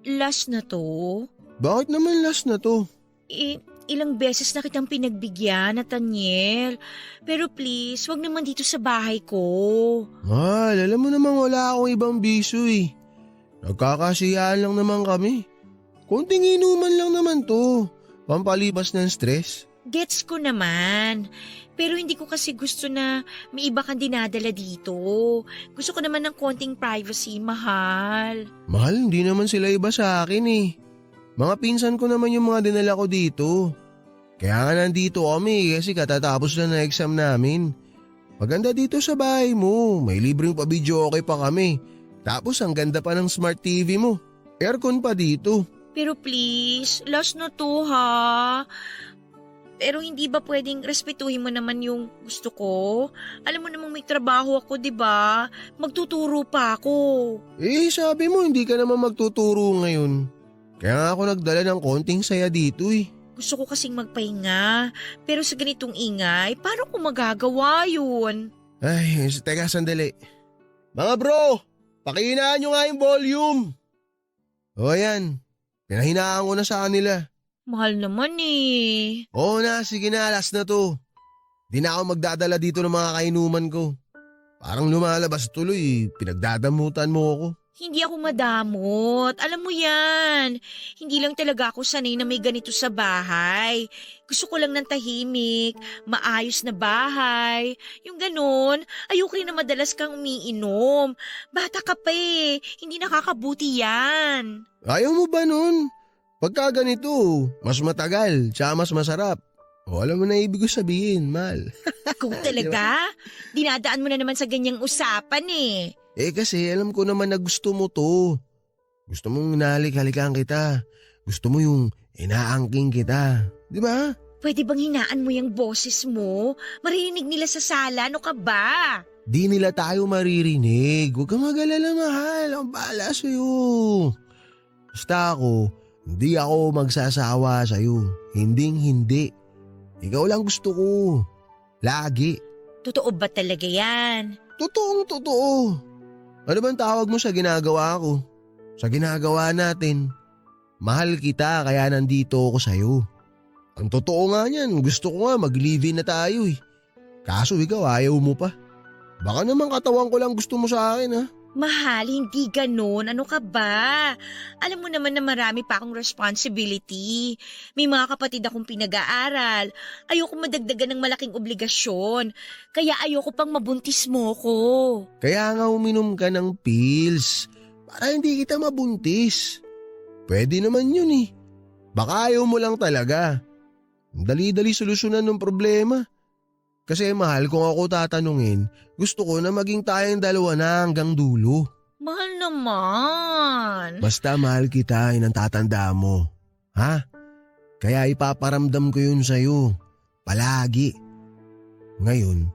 Last na to? Bakit naman last na to? Ilang beses na kitang pinagbigyan, Nathaniel. Pero please, wag naman dito sa bahay ko. Mahal, alam mo namang wala akong ibang bisyo eh. Nagkakasiyaan lang naman kami. Konting inuman lang naman to. Pampalibas ng stress. Gets ko naman. Pero hindi ko kasi gusto na may iba kang dinadala dito. Gusto ko naman ng konting privacy, mahal. Mahal, hindi naman sila iba sa akin eh. Mga pinsan ko naman yung mga dinala ko dito. Kaya nga nandito kami kasi katatapos na ng exam namin. Maganda dito sa bahay mo, may libreng pa-video okay pa kami. Tapos ang ganda pa ng smart TV mo. Aircon pa dito. Pero please, last na to ha. Pero hindi ba pwedeng respetuhin mo naman yung gusto ko? Alam mo namang may trabaho ako, di ba? Magtuturo pa ako. Eh sabi mo hindi ka naman magtuturo ngayon. Kaya nga ako nagdala ng konting saya dito eh. Gusto ko kasing magpahinga. Pero sa ganitong ingay, paano ko magagawa yun? Ay, teka sandali. Mga bro, pakihinaan nyo nga yung volume. O yan, pinahinaan ko na sa kanila. Mahal naman eh. Oo na, sige na, last na to. Di na ako magdadala dito ng mga kainuman ko. Parang lumalabas tuloy, pinagdadamutan mo ako. Hindi ako madamot. Alam mo yan. Hindi lang talaga ako sanay na may ganito sa bahay. Gusto ko lang ng tahimik, maayos na bahay. Yung ganun, ayoko rin na madalas kang umiinom. Bata ka pa eh. Hindi nakakabuti yan. Ayaw mo ba nun? Pagka ganito, mas matagal, tsaka mas masarap. O alam mo na ibig ko sabihin, Mal. Ikaw talaga? Dinadaan mo na naman sa ganyang usapan eh. Eh kasi alam ko naman na gusto mo to. Gusto mong inahalik-halikan kita. Gusto mo yung inaangking kita. Di ba? Pwede bang hinaan mo yung boses mo? Marinig nila sa sala, ano ka ba? Di nila tayo maririnig. Huwag kang mag-alala, mahal. Ang bahala sa'yo. Basta hindi ako magsasawa sa'yo. Hindi. Ikaw lang gusto ko. Lagi. Totoo ba talaga yan? Totoo. Ano bang tawag mo sa ginagawa ko? Sa ginagawa natin. Mahal kita kaya nandito ako sa'yo. Ang totoo nga niyan, gusto ko nga mag-live-in na tayo eh. Kaso ikaw ayaw mo pa. Baka naman katawan ko lang gusto mo sa akin ha. Mahal, hindi ganun. Ano ka ba? Alam mo naman na marami pa akong responsibility. May mga kapatid akong pinag-aaral. Ayoko madagdagan ng malaking obligasyon. Kaya ayoko pang mabuntis mo ko. Kaya nga uminom ka ng pills para hindi kita mabuntis. Pwede naman yun eh. Baka ayaw mo lang talaga. Dali-dali solusyonan ng problema. Kasi mahal, kung ako tatanungin, gusto ko na maging tayong dalawa na hanggang dulo. Mahal naman. Basta mahal kita, yun ang tatanda mo. Ha? Kaya ipaparamdam ko yun sa'yo. Palagi. Ngayon,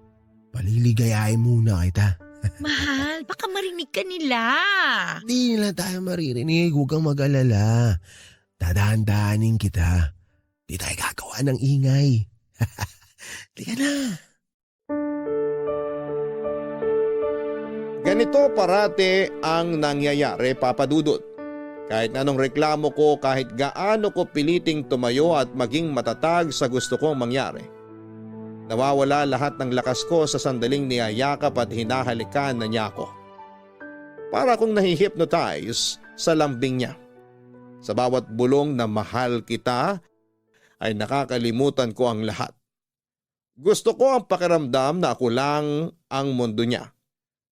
paliligayahin muna kita. Mahal, baka marinig ka nila. Di nila tayo maririnig, huwag kang mag-alala. Dadahan-dahanin kita. Di tayo gagawa ng ingay. Di ka na. Ganito parate ang nangyayari, Papa Dudut. Kahit anong reklamo ko, kahit gaano ko piliting tumayo at maging matatag sa gusto kong mangyari. Nawawala lahat ng lakas ko sa sandaling niyayakap at hinahalikan na niya ako. Para akong nahihypnotize sa lambing niya. Sa bawat bulong na mahal kita ay nakakalimutan ko ang lahat. Gusto ko ang pakiramdam na ako lang ang mundo niya.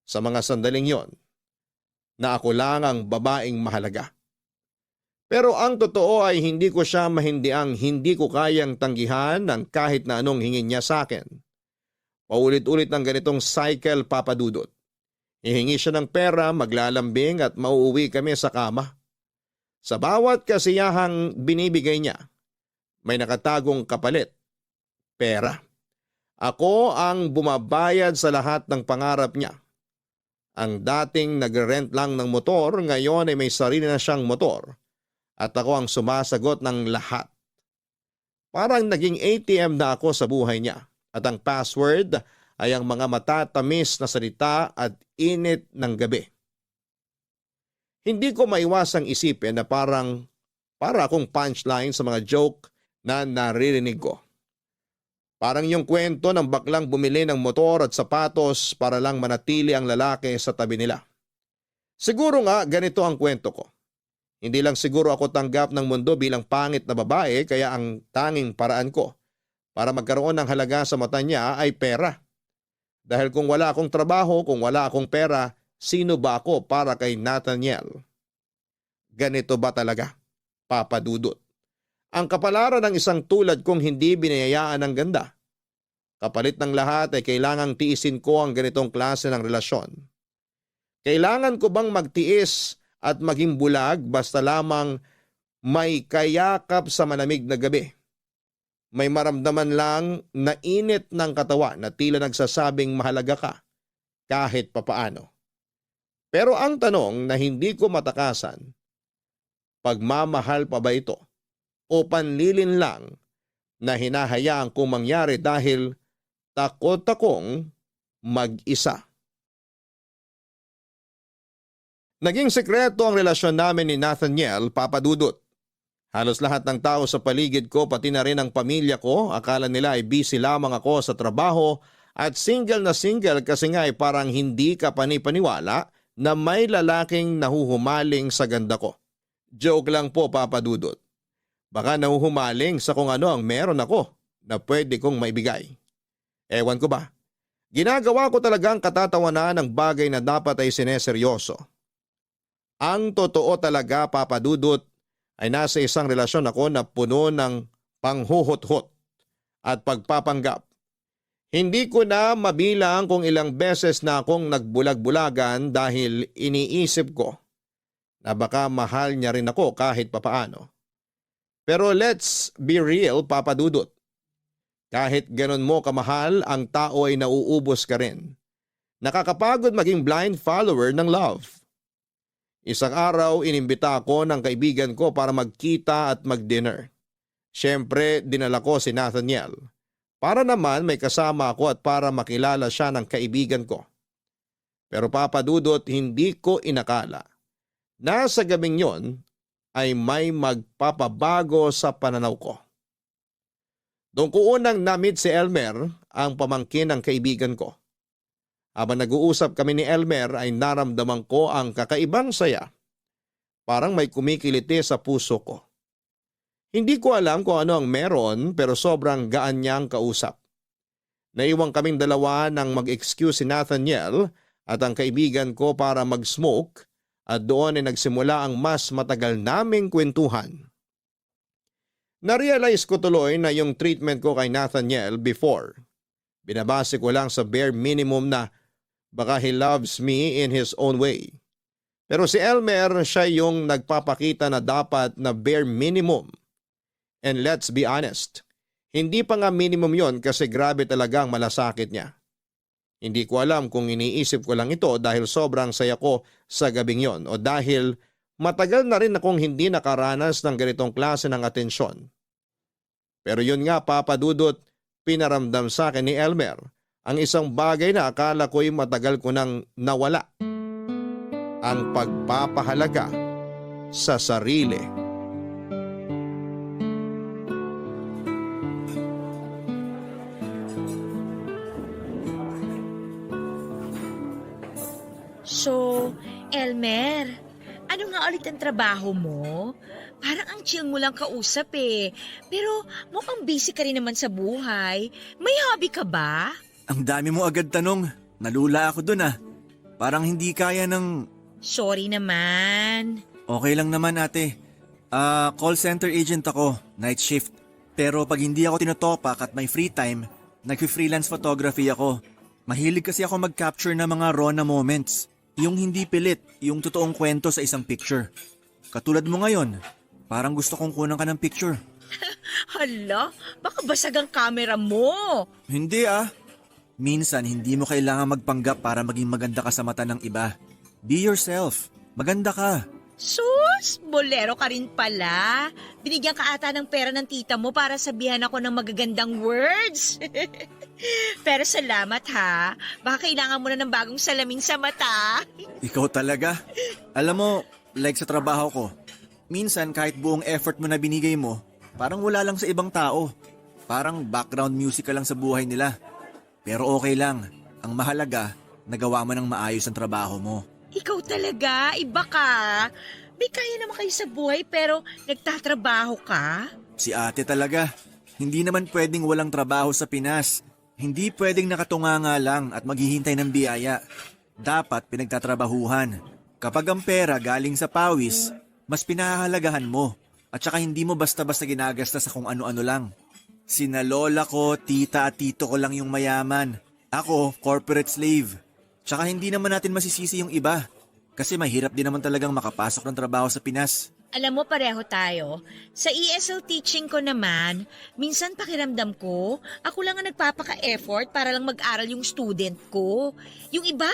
Sa mga sandaling yon, na ako lang ang babaeng mahalaga. Pero ang totoo ay hindi ko siya mahindiang hindi ko kayang tanggihan ng kahit na anong hingin niya sa akin. Paulit-ulit ng ganitong cycle, Papa Dudut. Ihingi siya ng pera, maglalambing at mauuwi kami sa kama. Sa bawat kasiyahang binibigay niya, may nakatagong kapalit, pera. Ako ang bumabayad sa lahat ng pangarap niya. Ang dating nag-rent lang ng motor, ngayon ay may sarili na siyang motor. At ako ang sumasagot ng lahat. Parang naging ATM na ako sa buhay niya. At ang password ay ang mga matatamis na salita at init ng gabi. Hindi ko maiwasang isipin na para akong punchline sa mga joke na naririnig ko. Parang yung kwento ng baklang bumili ng motor at sapatos para lang manatili ang lalaki sa tabi nila. Siguro nga ganito ang kwento ko. Hindi lang siguro ako tanggap ng mundo bilang pangit na babae kaya ang tanging paraan ko para magkaroon ng halaga sa mata niya ay pera. Dahil kung wala akong trabaho, kung wala akong pera, sino ba ako para kay Nathaniel? Ganito ba talaga, Papa Dudut? Ang kapalaran ng isang tulad kong hindi binayayaan ng ganda. Kapalit ng lahat ay kailangang tiisin ko ang ganitong klase ng relasyon. Kailangan ko bang magtiis at maging bulag basta lamang may kayakap sa malamig na gabi? May maramdaman lang na init ng katawan na tila nagsasabing mahalaga ka kahit papaano. Pero ang tanong na hindi ko matakasan, pagmamahal pa ba ito o panlilin lang na hinahayaan kong mangyari dahil takot akong mag-isa? Naging sekreto ang relasyon namin ni Nathaniel, Papa Dudut. Halos lahat ng tao sa paligid ko, pati na rin ang pamilya ko, akala nila ay busy lamang ako sa trabaho at single na single kasi nga ay parang hindi ka panipaniwala na may lalaking nahuhumaling sa ganda ko. Joke lang po, Papa Dudut. Baka nahuhumaling sa kung ano ang meron ako na pwede kong maibigay. Ewan ko ba? Ginagawa ko talagang katatawanan ng bagay na dapat ay sineseryoso. Ang totoo talaga, Papa Dudut, ay nasa isang relasyon ako na puno ng panghuhot-hot at pagpapanggap. Hindi ko na mabilang kung ilang beses na akong nagbulag-bulagan dahil iniisip ko na baka mahal niya rin ako kahit papaano. Pero let's be real, Papa Dudut. Kahit ganon mo kamahal, ang tao ay nauubos ka rin. Nakakapagod maging blind follower ng love. Isang araw, inimbita ako ng kaibigan ko para magkita at mag-dinner. Siyempre, dinala ko si Nathaniel. Para naman may kasama ako at para makilala siya ng kaibigan ko. Pero Papa Dudut, hindi ko inakala na sa gabing yon ay may magpapabago sa pananaw ko. Doon ko unang na-meet si Elmer, ang pamangkin ng kaibigan ko. Habang nag-uusap kami ni Elmer ay naramdaman ko ang kakaibang saya. Parang may kumikiliti sa puso ko. Hindi ko alam kung ano ang meron pero sobrang gaan niyang kausap. Naiwang kaming dalawa nang mag-excuse si Nathaniel at ang kaibigan ko para mag-smoke at doon ay nagsimula ang mas matagal naming kwentuhan. Narealize ko tuloy na yung treatment ko kay Nathaniel before. Binabase ko lang sa bare minimum na baka he loves me in his own way. Pero si Elmer, siya yung nagpapakita na dapat na bare minimum. And let's be honest, hindi pa nga minimum yon kasi grabe talaga ang malasakit niya. Hindi ko alam kung iniisip ko lang ito dahil sobrang saya ko sa gabing yon o dahil matagal na rin akong hindi nakaranas ng ganitong klase ng atensyon. Pero yun nga, Papa Dudut, pinaramdam sa akin ni Elmer ang isang bagay na akala ko'y matagal ko nang nawala. Ang pagpapahalaga sa sarili. So, Elmer, ano nga ulit ang trabaho mo? Parang ang chill mo lang kausap eh. Pero mukhang busy ka rin naman sa buhay. May hobby ka ba? Ang dami mo agad tanong. Nalula ako dun ah. Parang hindi kaya ng... Sorry naman. Okay lang naman ate. Call center agent ako, night shift. Pero pag hindi ako tinotopak at may free time, nag-freelance photography ako. Mahilig kasi ako mag-capture ng mga raw na moments. Yung hindi pilit, yung totoong kwento sa isang picture. Katulad mo ngayon, parang gusto kong kunan ka ng picture. Hala, baka basag ang camera mo. Hindi ah. Minsan hindi mo kailangan magpanggap para maging maganda ka sa mata ng iba. Be yourself. Maganda ka. Sus, bolero ka rin pala. Binigyan ka ata ng pera ng tita mo para sabihan ako ng magagandang words. Pero salamat ha. Baka kailangan mo na ng bagong salamin sa mata. Ikaw talaga. Alam mo, like sa trabaho ko, minsan kahit buong effort mo na binigay mo, parang wala lang sa ibang tao. Parang background music ka lang sa buhay nila. Pero okay lang. Ang mahalaga, nagawa mo ng maayos ang trabaho mo. Ikaw talaga, iba ka. May kaya naman kayo sa buhay pero nagtatrabaho ka? Si ate talaga. Hindi naman pwedeng walang trabaho sa Pinas. Hindi pwedeng nakatunganga lang at maghihintay ng biyaya. Dapat pinagtatrabahuhan. Kapag ang pera galing sa pawis, mas pinahahalagahan mo. At saka hindi mo basta-basta ginagasta sa kung ano-ano lang. Sina lola ko, tita at tito ko lang yung mayaman. Ako, corporate slave. Tsaka hindi naman natin masisisi yung iba. Kasi mahirap din naman talagang makapasok ng trabaho sa Pinas. Alam mo, pareho tayo. Sa ESL teaching ko naman, minsan pakiramdam ko, ako lang ang nagpapaka-effort para lang mag-aral yung student ko. Yung iba,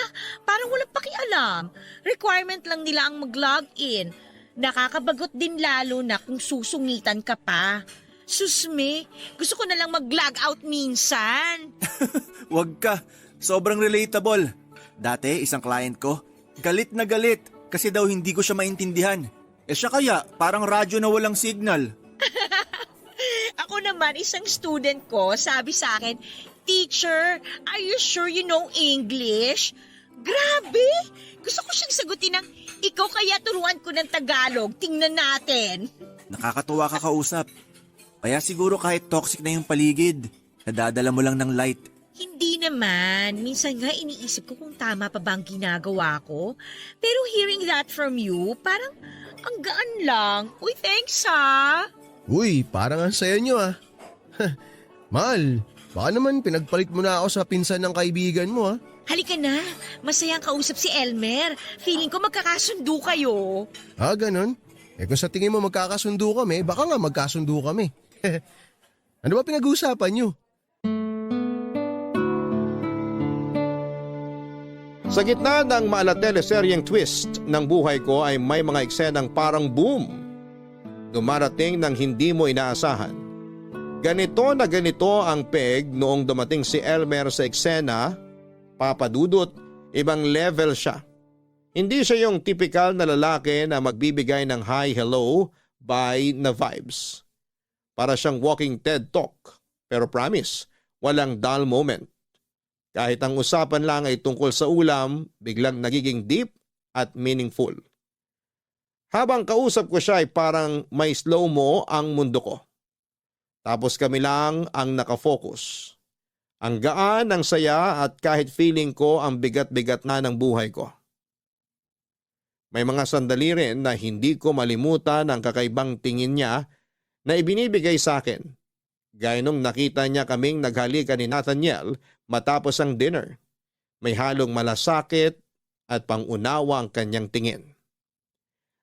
parang walang pakialam. Requirement lang nila ang mag-log in. Nakakabagot din lalo na kung susungitan ka pa. Susme, gusto ko na lang mag-log out minsan. Wag ka, sobrang relatable. Dati, isang client ko, galit na galit kasi daw hindi ko siya maintindihan. Siya kaya, parang radyo na walang signal. Ako naman, isang student ko, sabi sa akin, "Teacher, are you sure you know English?" Grabe! Gusto ko siyang sagutin ng, "Ikaw kaya turuan ko ng Tagalog, tingnan natin." Nakakatuwa ka kausap. Kaya siguro kahit toxic na yung paligid, nadadala mo lang ng light. Hindi naman. Minsan nga iniisip ko kung tama pa ba ang ginagawa ko. Pero hearing that from you, parang ang gaan lang. Uy, thanks ha! Uy, parang ang saya nyo ah. Mahal, baka naman pinagpalit mo na ako sa pinsan ng kaibigan mo ah. Halika na, masayang kausap si Elmer. Feeling ko magkakasundo kayo. Ah, ganun? Kung sa tingin mo magkakasundo kami, baka nga magkasundo kami. Ano ba pinag-uusapan nyo? Sa gitna ng maalateleseryeng twist ng buhay ko ay may mga eksenang parang boom. Dumarating ng hindi mo inaasahan. Ganito na ganito ang peg noong dumating si Elmer sa eksena, papadudot, ibang level siya. Hindi siya yung typical na lalaki na magbibigay ng hi, hello, bye na vibes. Para siyang walking TED Talk, pero promise, walang dull moment. Kahit ang usapan lang ay tungkol sa ulam, biglang nagiging deep at meaningful. Habang kausap ko siya ay parang may slow-mo ang mundo ko. Tapos kami lang ang nakafocus. Ang gaan, ang saya at kahit feeling ko ang bigat-bigat na ng buhay ko. May mga sandali rin na hindi ko malimutan ang kakaibang tingin niya na ibinibigay sa akin. Gaya nung nakita niya kaming naghalikan ni Nathaniel matapos ang dinner. May halong malasakit at pangunawa ang kanyang tingin.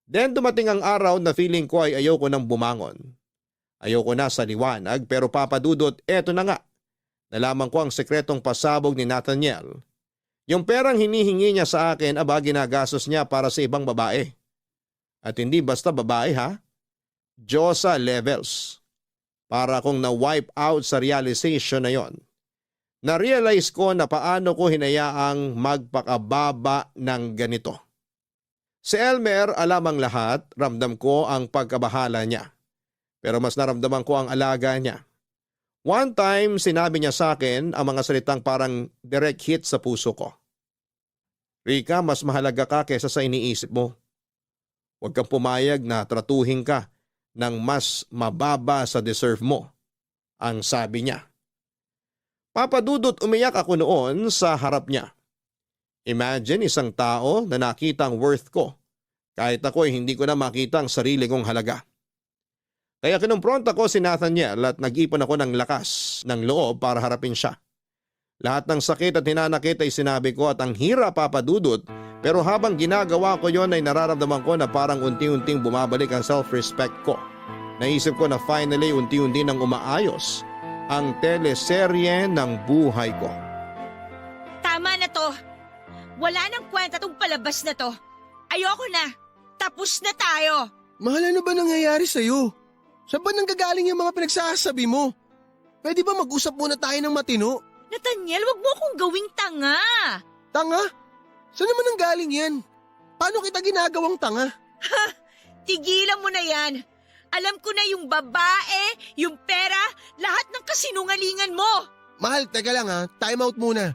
Then dumating ang araw na feeling ko ay ayoko nang bumangon. Ayoko na sa liwanag pero papadudot, eto na nga. Nalaman ko ang sekretong pasabog ni Nathaniel. Yung perang hinihingi niya sa akin aba ginagastos niya para sa ibang babae. At hindi basta babae ha. Diyosa levels. Para akong na-wipe out sa realization na yon. Na-realize ko na paano ko hinayaang magpakababa ng ganito. Si Elmer, alam ang lahat, ramdam ko ang pagkabahala niya. Pero mas naramdaman ko ang alaga niya. One time, sinabi niya sa akin ang mga salitang parang direct hit sa puso ko. Rika, mas mahalaga ka kaysa sa iniisip mo. Huwag kang pumayag na tratuhin ka ng mas mababa sa deserve mo, ang sabi niya. Papadudot, umiyak ako noon sa harap niya. Imagine isang tao na nakita ang worth ko, kahit ako ay hindi ko na makita ang sarili kong halaga. Kaya kinumpronta ko si Nathaniel at nag-ipon ako ng lakas ng loob para harapin siya. Lahat ng sakit at hinanakit ay sinabi ko at ang hirap papadudot, pero habang ginagawa ko yon ay nararamdaman ko na parang unti-unting bumabalik ang self-respect ko. Naisip ko na finally unti-unti nang umaayos ang teleserye ng buhay ko. Tama na to. Wala nang kwenta tong palabas na to. Ayoko na. Tapos na tayo. Mahal, ano ba nangyayari sa'yo? Saan ba nanggagaling yung mga pinagsasabi mo? Pwede ba mag-usap muna tayo ng matino? Nathaniel, wag mo akong gawing tanga. Tanga? Saan naman nanggaling yan? Paano kita ginagawang tanga? Tigilan mo na yan. Alam ko na yung babae, yung pera, lahat ng kasinungalingan mo. Mahal, teka lang ha. Time out muna.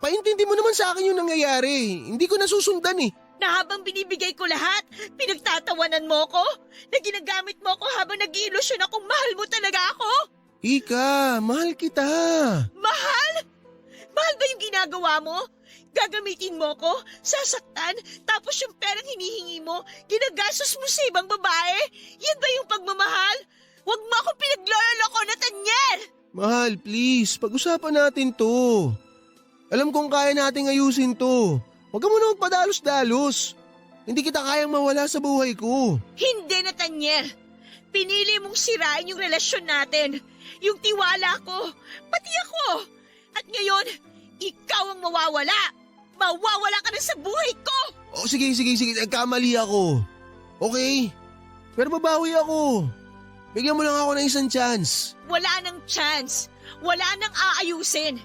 Paintindi mo naman sa akin yung nangyayari. Hindi ko nasusundan eh. Na habang binibigay ko lahat, pinagtatawanan mo ko? Na ginagamit mo ko habang nag-iilusyon akong mahal mo talaga ako? Ika, mahal kita. Mahal? Mahal ba yung ginagawa mo? Gagamitin mo ko, sasaktan, tapos yung perang hinihingi mo, ginagastos mo sa ibang babae? Yan ba yung pagmamahal? Huwag mo akong pinagloloko, Nathaniel! Mahal, please, pag-usapan natin to. Alam kong kaya nating ayusin to. Huwag ka muna magpadalos-dalos. Hindi kita kayang mawala sa buhay ko. Hindi, Nathaniel. Pinili mong sirain yung relasyon natin. Yung tiwala ko, pati ako. At ngayon, ikaw ang mawawala. Mawawala ka na sa buhay ko. Oh, sige, kamali ako. Okay? Pero babawi ako. Bigyan mo lang ako ng isang chance. Wala nang chance. Wala nang aayusin.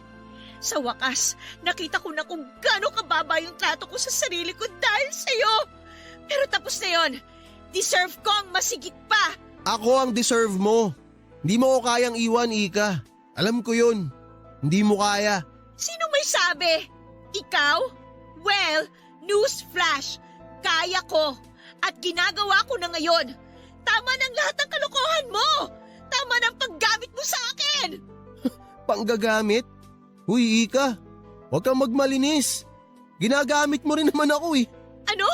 Sa wakas, nakita ko na kung gaano kababa yung trato ko sa sarili ko dahil sa'yo. Pero tapos na yon. Deserve ko ang masigit pa. Ako ang deserve mo. Hindi mo ko kayang iwan, Ika. Alam ko yun. Hindi mo kaya. Sino may sabi? Ikaw? Well, newsflash. Kaya ko. At ginagawa ko na ngayon. Tama ng lahat ng kalokohan mo. Tama ng paggamit mo sa akin. Panggagamit? Huy, Ika. Huwag kang magmalinis. Ginagamit mo rin naman ako eh. Ano?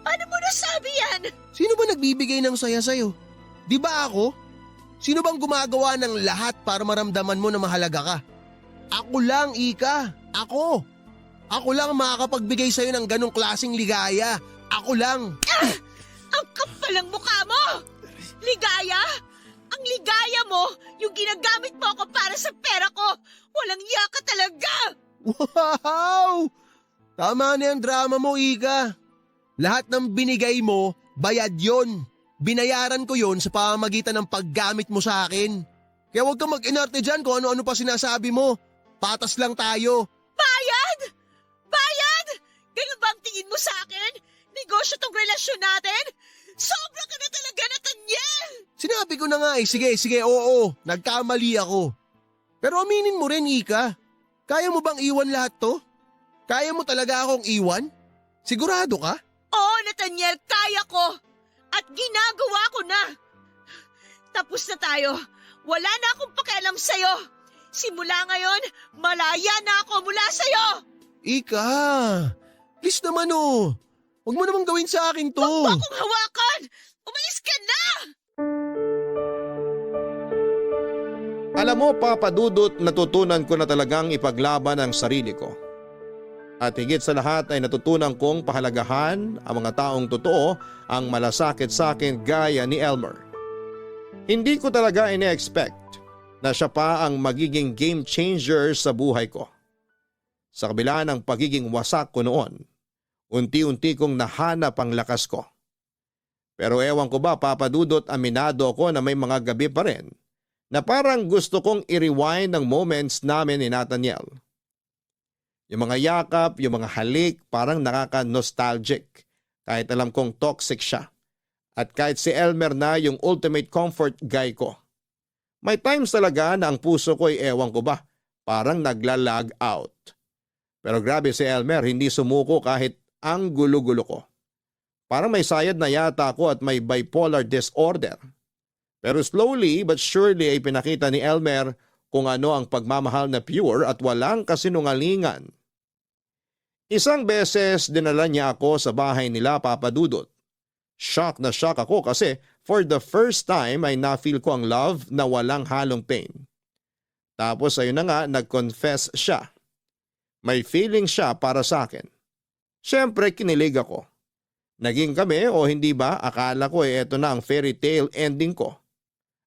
Paano mo nasabi yan? Sino ba nagbibigay ng saya sa'yo? Di ba ako? Sino bang gumagawa ng lahat para maramdaman mo na mahalaga ka? Ako lang, Ika. Ako. Ako lang ang makakapagbigay sa'yo ng ganong klaseng ligaya. Ako lang. Ang kapal ng mukha mo! Ligaya? Ang ligaya mo, yung ginagamit mo ako para sa pera ko. Walang iya ka talaga! Wow! Tama na yung drama mo, Ika. Lahat ng binigay mo, bayad yon. Binayaran ko yon sa pamamagitan ng paggamit mo sa akin. Kaya huwag kang mag-inarte dyan kung ano-ano pa sinasabi mo. Patas lang tayo. Bayad? Bayad? Ganun ba ang tingin mo sa akin? Negosyo tong relasyon natin? Sobra ka na talaga, Nathaniel! Sinabi ko na nga eh, sige, oo, nagkamali ako. Pero aminin mo rin, Ika. Kaya mo bang iwan lahat to? Kaya mo talaga akong iwan? Sigurado ka? Oo, Nathaniel, kaya ko. At ginagawa ko na. Tapos na tayo. Wala na akong pakialam sa'yo. Simula ngayon, malaya na ako mula sa'yo. Ika, please naman oh. Huwag mo namang gawin sa akin to. Huwag mo akong hawakan. Umalis ka na. Alam mo, Papa Dudut, natutunan ko na talagang ipaglaban ang sarili ko. At higit sa lahat ay natutunan kong pahalagahan ang mga taong totoo ang malasakit sa akin gaya ni Elmer. Hindi ko talaga ine-expect na siya pa ang magiging game changer sa buhay ko. Sa kabila ng pagiging wasak ko noon, unti-unti kong nahanap ang lakas ko. Pero ewan ko ba, Papa Dudut, aminado ako na may mga gabi pa rin na parang gusto kong i-rewind ang moments namin ni Nathaniel. Yung mga yakap, yung mga halik, parang nakaka-nostalgic kahit alam kong toxic siya. At kahit si Elmer na yung ultimate comfort guy ko. May times talaga na ang puso ko ay ewan ko ba, parang naglalag out. Pero grabe si Elmer, hindi sumuko kahit ang gulo-gulo ko. Parang may sayad na yata ako at may bipolar disorder. Pero slowly but surely ay pinakita ni Elmer kung ano ang pagmamahal na pure at walang kasinungalingan. Isang beses dinala niya ako sa bahay nila, Papa Dudut. Shock na shock ako kasi for the first time ay na-feel ko ang love na walang halong pain. Tapos ayun na nga, nag-confess siya. May feeling siya para sa akin. Siyempre kinilig ako. Naging kami o hindi ba, akala ko eto na ang fairy tale ending ko.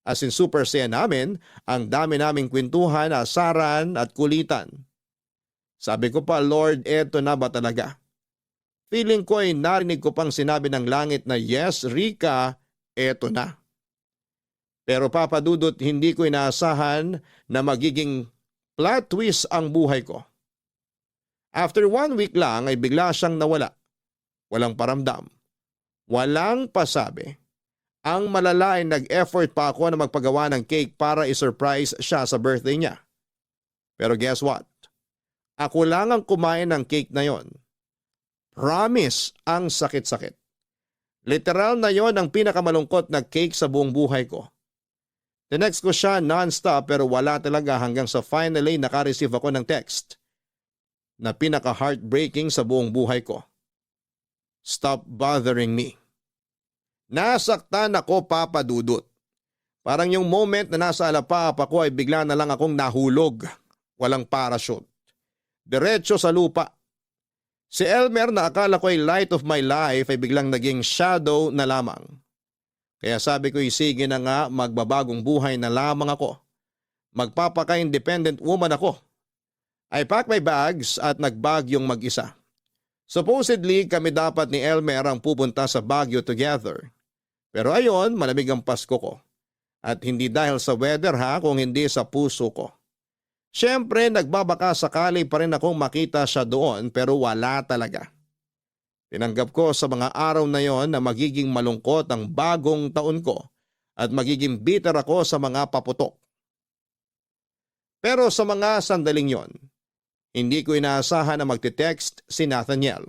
As in super saya namin, ang dami naming kwentuhan, asaran at kulitan. Sabi ko pa, Lord, eto na ba talaga? Feeling ko ay narinig ko pang sinabi ng langit na yes, Rika, eto na. Pero Papa Dudut, hindi ko inaasahan na magiging plot twist ang buhay ko. After 1 week lang ay bigla siyang nawala. Walang paramdam. Walang pasabi. Ang malala ay nag-effort pa ako na magpagawa ng cake para i-surprise siya sa birthday niya. Pero guess what? Ako lang ang kumain ng cake na yon. Promise, ang sakit-sakit. Literal na yon ang pinakamalungkot na cake sa buong buhay ko. Tinext ko siya non-stop pero wala talaga hanggang sa finally naka-receive ako ng text na pinaka-heartbreaking sa buong buhay ko. Stop bothering me. Nasaktan ako, Papa Dudut. Parang yung moment na nasa alapaap ako ay bigla na lang akong nahulog. Walang parachute. Diretso sa lupa. Si Elmer na akala ko ay light of my life ay biglang naging shadow na lamang. Kaya sabi ko sige na nga magbabagong buhay na lamang ako. Magpapaka-independent woman ako. I packed my bags at nagbagyong mag-isa. Supposedly kami dapat ni Elmer ang pupunta sa Baguio together. Pero ayon, malamig ang Pasko ko. At hindi dahil sa weather kung hindi sa puso ko. Siyempre nagbabaka sakali pa rin akong makita siya doon pero wala talaga. Tinanggap ko sa mga araw na yon na magiging malungkot ang bagong taon ko at magiging bitter ako sa mga paputok. Pero sa mga sandaling yon, hindi ko inaasahan na magte-text si Nathaniel.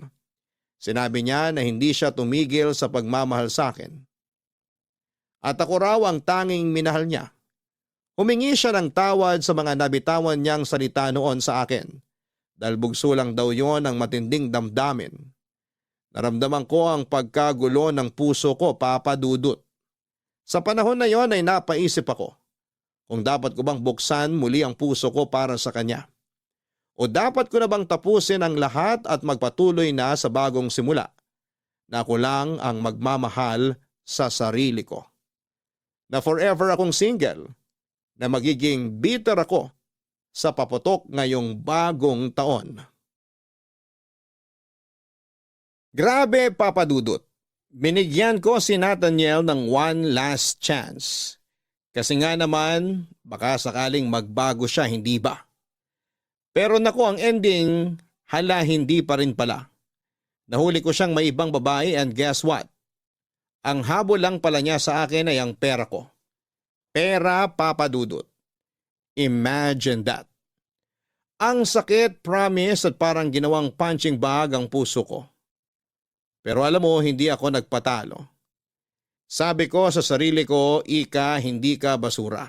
Sinabi niya na hindi siya tumigil sa pagmamahal sa akin. At ako raw ang tanging minahal niya. Humingi siya ng tawad sa mga nabitawan niyang salita noon sa akin. Dahil bugso lang daw yon ang matinding damdamin. Naramdaman ko ang pagkagulo ng puso ko, Papa Dudut. Sa panahon na yon ay napaisip ako kung dapat ko bang buksan muli ang puso ko para sa kanya. O dapat ko na bang tapusin ang lahat at magpatuloy na sa bagong simula na ako lang ang magmamahal sa sarili ko. Na forever akong single, na magiging bitter ako sa paputok ngayong bagong taon. Grabe, Papa Dudut. Binigyan ko si Nathaniel ng one last chance. Kasi nga naman, baka sakaling magbago siya, hindi ba? Pero naku, ang ending, hala hindi pa rin pala. Nahuli ko siyang may ibang babae and guess what? Ang habol lang pala niya sa akin ay ang pera ko. Pera, Papa Dudut. Imagine that. Ang sakit, promise, at parang ginawang punching bag ang puso ko. Pero alam mo, hindi ako nagpatalo. Sabi ko sa sarili ko, Ika, hindi ka basura.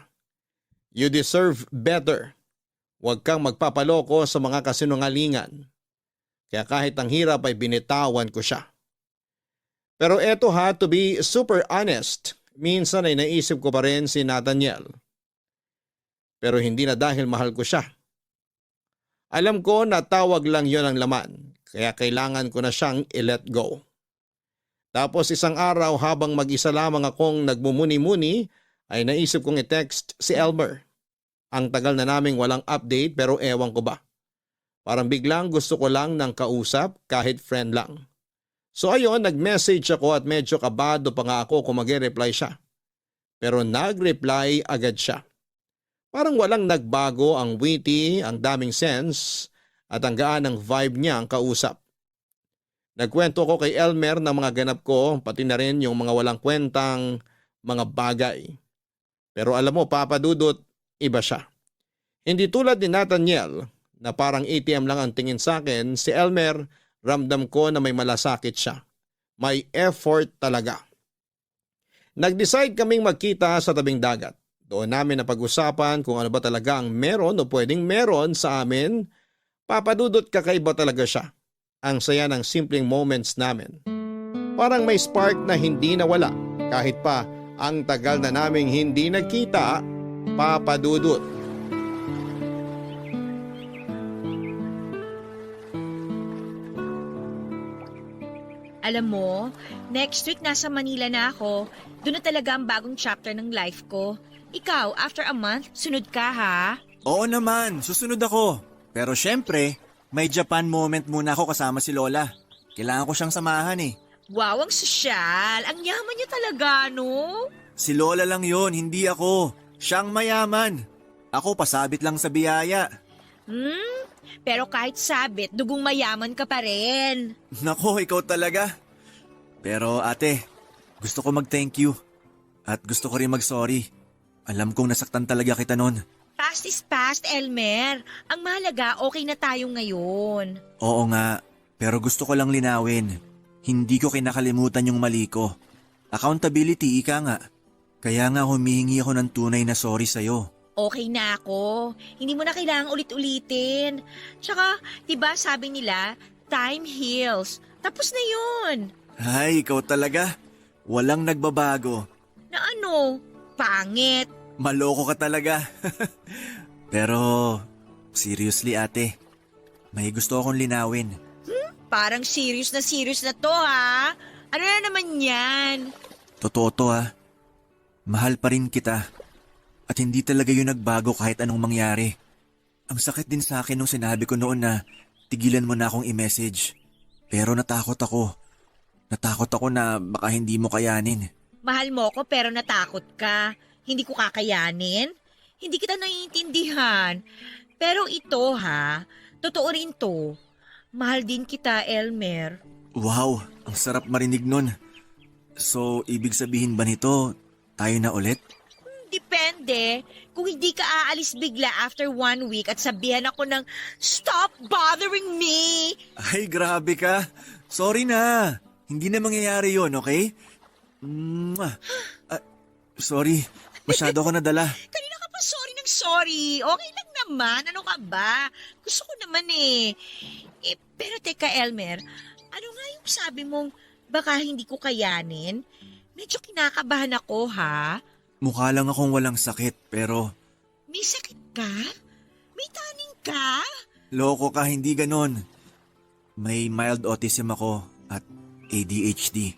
You deserve better. Huwag kang magpapaloko sa mga kasinungalingan. Kaya kahit ang hirap ay binitawan ko siya. Pero eto to be super honest, minsan ay naisip ko pa rin si Nathaniel. Pero hindi na dahil mahal ko siya. Alam ko na tawag lang yon ang laman, kaya kailangan ko na siyang i-let go. Tapos isang araw habang mag-isa lamang akong nagmumuni-muni, ay naisip kong i-text si Elmer. Ang tagal na naming walang update pero ewan ko ba. Parang biglang gusto ko lang ng kausap kahit friend lang. So ayun, nag-message ako at medyo kabado pa nga ako kung mag-reply siya. Pero nag-reply agad siya. Parang walang nagbago, ang witty, ang daming sense at ang gaan ng vibe niya ang kausap. Nagkwento ko kay Elmer ng mga ganap ko pati na rin yung mga walang kwentang mga bagay. Pero alam mo, Papa Dudut, iba siya. Hindi tulad ni Nathaniel na parang ATM lang ang tingin sa akin, si Elmer ramdam ko na may malasakit siya. May effort talaga. Nag-decide kaming magkita sa tabing dagat. Doon namin napag-usapan kung ano ba talaga ang meron o pwedeng meron sa amin. Papa Dudut, kakaiba talaga siya. Ang saya ng simpleng moments namin. Parang may spark na hindi nawala kahit pa ang tagal na naming hindi nagkita, Papa Dudut. Alam mo, next week nasa Manila na ako. Doon na talaga ang bagong chapter ng life ko. Ikaw, after a month, sunod ka ha? Oo naman, susunod ako. Pero syempre, may Japan moment muna ako kasama si Lola. Kailangan ko siyang samahan eh. Wow, ang sosyal. Ang yaman niya talaga, no? Si Lola lang yon, hindi ako. Siyang mayaman. Ako pasabit lang sa biyaya. Pero kahit sabit, dugong mayaman ka pa rin. Nako, ikaw talaga. Pero ate, gusto ko mag-thank you. At gusto ko rin mag-sorry. Alam kong nasaktan talaga kita nun. Past is past, Elmer. Ang mahalaga, okay na tayo ngayon. Oo nga, pero gusto ko lang linawin. Hindi ko kinakalimutan yung mali ko. Accountability, ika nga. Kaya nga humihingi ako ng tunay na sorry sa'yo. Okay na ako. Hindi mo na kailangang ulit-ulitin. Tsaka, diba sabi nila, time heals. Tapos na yun. Ay, ikaw talaga. Walang nagbabago. Na ano? Pangit. Maloko ka talaga. Pero, seriously ate, may gusto akong linawin. Parang serious na to ha. Ano na naman yan? Totoo to ha. Mahal pa rin kita. At hindi talaga yun nagbago kahit anong mangyari. Ang sakit din sa akin nung sinabi ko noon na tigilan mo na akong i-message. Pero natakot ako. Natakot ako na baka hindi mo kayanin. Mahal mo ko pero natakot ka. Hindi ko kakayanin. Hindi kita naiintindihan. Pero ito ha, totoo rin to. Mahal din kita, Elmer. Wow, ang sarap marinig nun. So, ibig sabihin ba nito, tayo na ulit? Depende. Kung hindi ka aalis bigla after 1 week at sabihan ako ng, "Stop bothering me!" Ay, grabe ka. Sorry na. Hindi na mangyayari yon, okay? Mwah. Sorry, masyado ako nadala. Kanina ka pa sorry ng sorry. Okay lang naman. Ano ka ba? Gusto ko naman eh. Pero teka, Elmer, ano nga yung sabi mong baka hindi ko kayanin? Medyo kinakabahan ako, ha? Mukha lang akong walang sakit, pero May sakit ka? May taning ka? loko ka, hindi ganon. May mild autism ako at ADHD.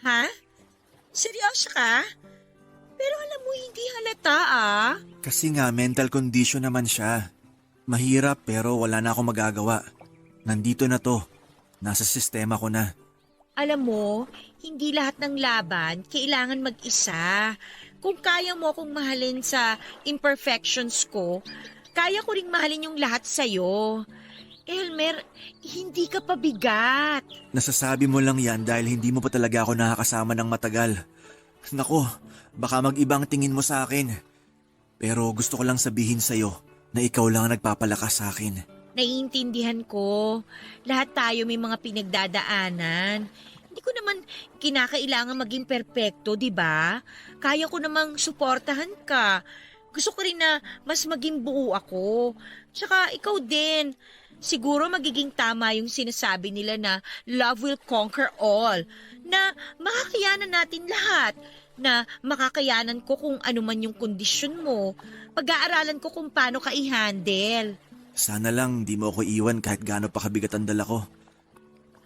Ha? Seryoso ka? Pero alam mo, hindi halata ah. Kasi nga mental condition naman siya. Mahirap pero wala na akong magagawa. Nandito na to. Nasa sistema ko na. Alam mo, hindi lahat ng laban kailangan mag-isa. Kung kaya mo akong mahalin sa imperfections ko, kaya ko ring mahalin yung lahat sa'yo. Elmer, hindi ka pabigat. Nasasabi mo lang yan dahil hindi mo pa talaga ako nakakasama ng matagal. Nako, baka mag-ibang tingin mo sa akin. Pero gusto ko lang sabihin sa'yo na ikaw lang ang nagpapalakas sa akin. Naiintindihan ko. Lahat tayo may mga pinagdadaanan. Hindi ko naman kinakailangan maging perpekto, di ba? Kaya ko namang suportahan ka. Gusto ko rin na mas maging buo ako. Tsaka ikaw din. Siguro magiging tama yung sinasabi nila na love will conquer all. Na makakayanan natin lahat. Na makakayanan ko kung ano man yung kondisyon mo. Pag-aaralan ko kung paano ka i-handle. Sana lang di mo ako iwan kahit gaano pa kabigat ang dala ko.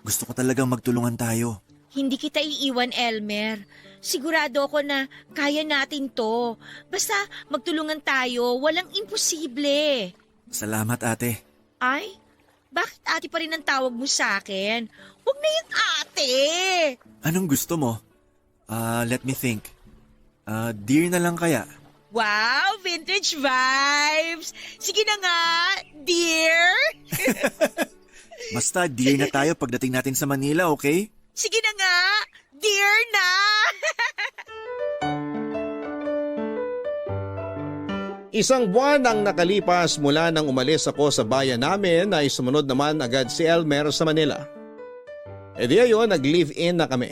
Gusto ko talagang magtulungan tayo. Hindi kita iiwan, Elmer. Sigurado ako na kaya natin to. Basta magtulungan tayo, walang imposible. Salamat ate. Ay, bakit ate pa rin ang tawag mo sa akin? Huwag na yung ate! Anong gusto mo? Let me think. Dear na lang kaya? Wow, vintage vibes! Sige na nga, dear! Basta dear na tayo pagdating natin sa Manila, okay? Sige na nga, dear na! Isang buwan ang nakalipas mula nang umalis ako sa bayan namin ay sumunod naman agad si Elmer sa Manila. E di ayon, nag-live-in na kami.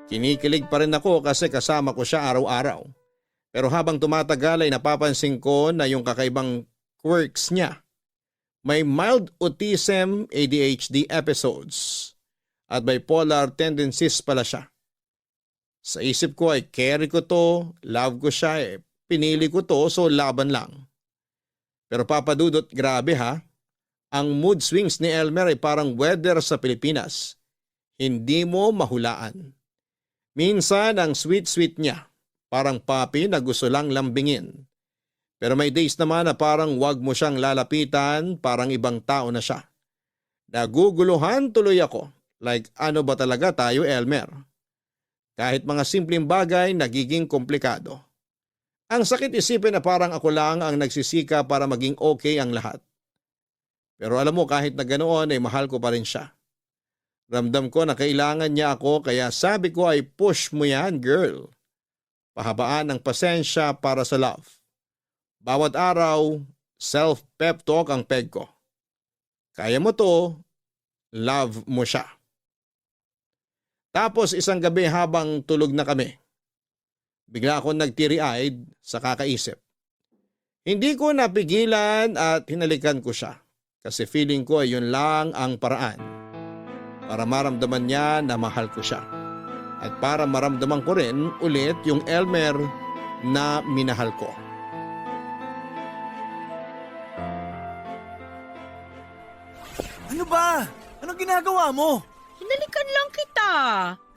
Kinikilig pa rin ako kasi kasama ko siya araw-araw. Pero habang tumatagal ay napapansin ko na yung kakaibang quirks niya. May mild autism, ADHD episodes at bipolar tendencies pala siya. Sa isip ko ay carry ko to, love ko siya pinili ko to so laban lang. Pero papadudot, grabe ha. Ang mood swings ni Elmer ay parang weather sa Pilipinas. Hindi mo mahulaan. Minsan ang sweet-sweet niya. Parang papi na gusto lang lambingin. Pero may days naman na parang wag mo siyang lalapitan, parang ibang tao na siya. Naguguluhan tuloy ako. Like ano ba talaga tayo, Elmer? Kahit mga simpleng bagay nagiging komplikado. Ang sakit isipin na parang ako lang ang nagsisika para maging okay ang lahat. Pero alam mo kahit na ganoon ay mahal ko pa rin siya. Ramdam ko na kailangan niya ako kaya sabi ko ay push mo yan, girl. Pahabaan ng pasensya para sa love. Bawat araw, self-pep talk ang peg ko. Kaya mo to, love mo siya. Tapos isang gabi habang tulog na kami, Bigla akong nagtiri-eyed sa kakaisip. Hindi ko napigilan at hinalikan ko siya kasi feeling ko ay yun lang ang paraan para maramdaman niya na mahal ko siya at para maramdaman ko rin ulit yung Elmer na minahal ko. Ano ba? Anong ginagawa mo? Hinalikan lang kita.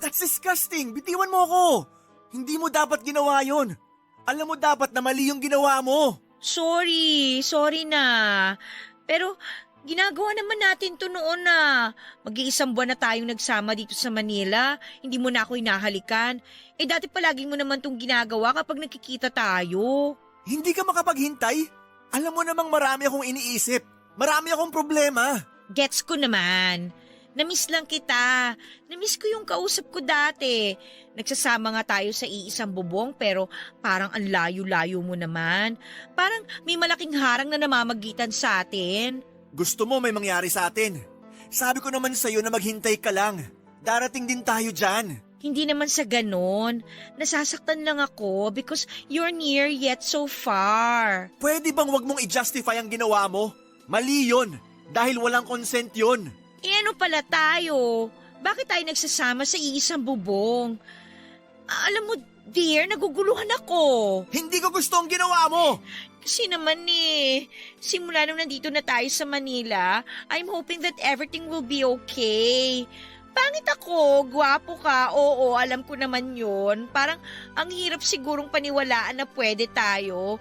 That's disgusting! Bitiwan mo ako! Hindi mo dapat ginawa yon. Alam mo dapat na mali yung ginawa mo. Sorry na. Pero ginagawa naman natin to noon na. Mag-iisang buwan na tayong nagsama dito sa Manila. Hindi mo na ako hinahalikan. Dati palagi mo naman tong ginagawa kapag nakikita tayo. Hindi ka makapaghintay? Alam mo namang marami akong iniisip. Marami akong problema. Gets ko naman. Namiss lang kita. Namiss ko yung kausap ko dati. Nagsasama nga tayo sa iisang bubong pero parang ang layo-layo mo naman. Parang may malaking harang na namamagitan sa atin. Gusto mo may mangyari sa atin. Sabi ko naman sa'yo na maghintay ka lang. Darating din tayo dyan. Hindi naman sa ganon. Nasasaktan lang ako because you're near yet so far. Pwede bang wag mong i-justify ang ginawa mo? Mali yun. Dahil walang consent yun. Ano pala tayo? Bakit tayo nagsasama sa iisang bubong? Alam mo, dear, naguguluhan ako. Hindi ko gusto ang ginawa mo. Kasi naman simula nung nandito na tayo sa Manila, I'm hoping that everything will be okay. Pangit ako, gwapo ka, oo, alam ko naman yun. Parang ang hirap sigurong paniwalaan na pwede tayo.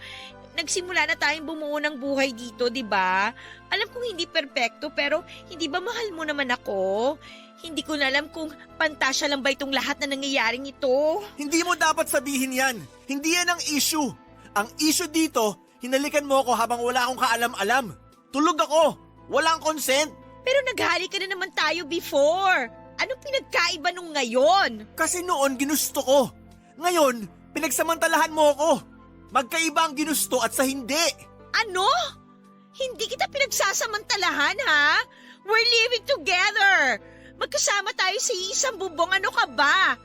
Nagsimula na tayong bumuo ng buhay dito, di ba? Alam kong hindi perpekto, pero hindi ba mahal mo naman ako? Hindi ko na alam kung pantasya lang ba itong lahat na nangyayaring ito. Hindi mo dapat sabihin yan. Hindi yan ang issue. Ang issue dito, hinalikan mo ako habang wala akong kaalam-alam. Tulog ako. Walang consent. Pero naghali ka na naman tayo before. Anong pinagkaiba nung ngayon? Kasi noon ginusto ko. Ngayon, pinagsamantalahan mo ako. Magkaiba ang ginusto at sa hindi. Ano? Hindi kita pinagsasamantalahan, ha? We're living together. Magkasama tayo sa isang bubong. Ano ka ba?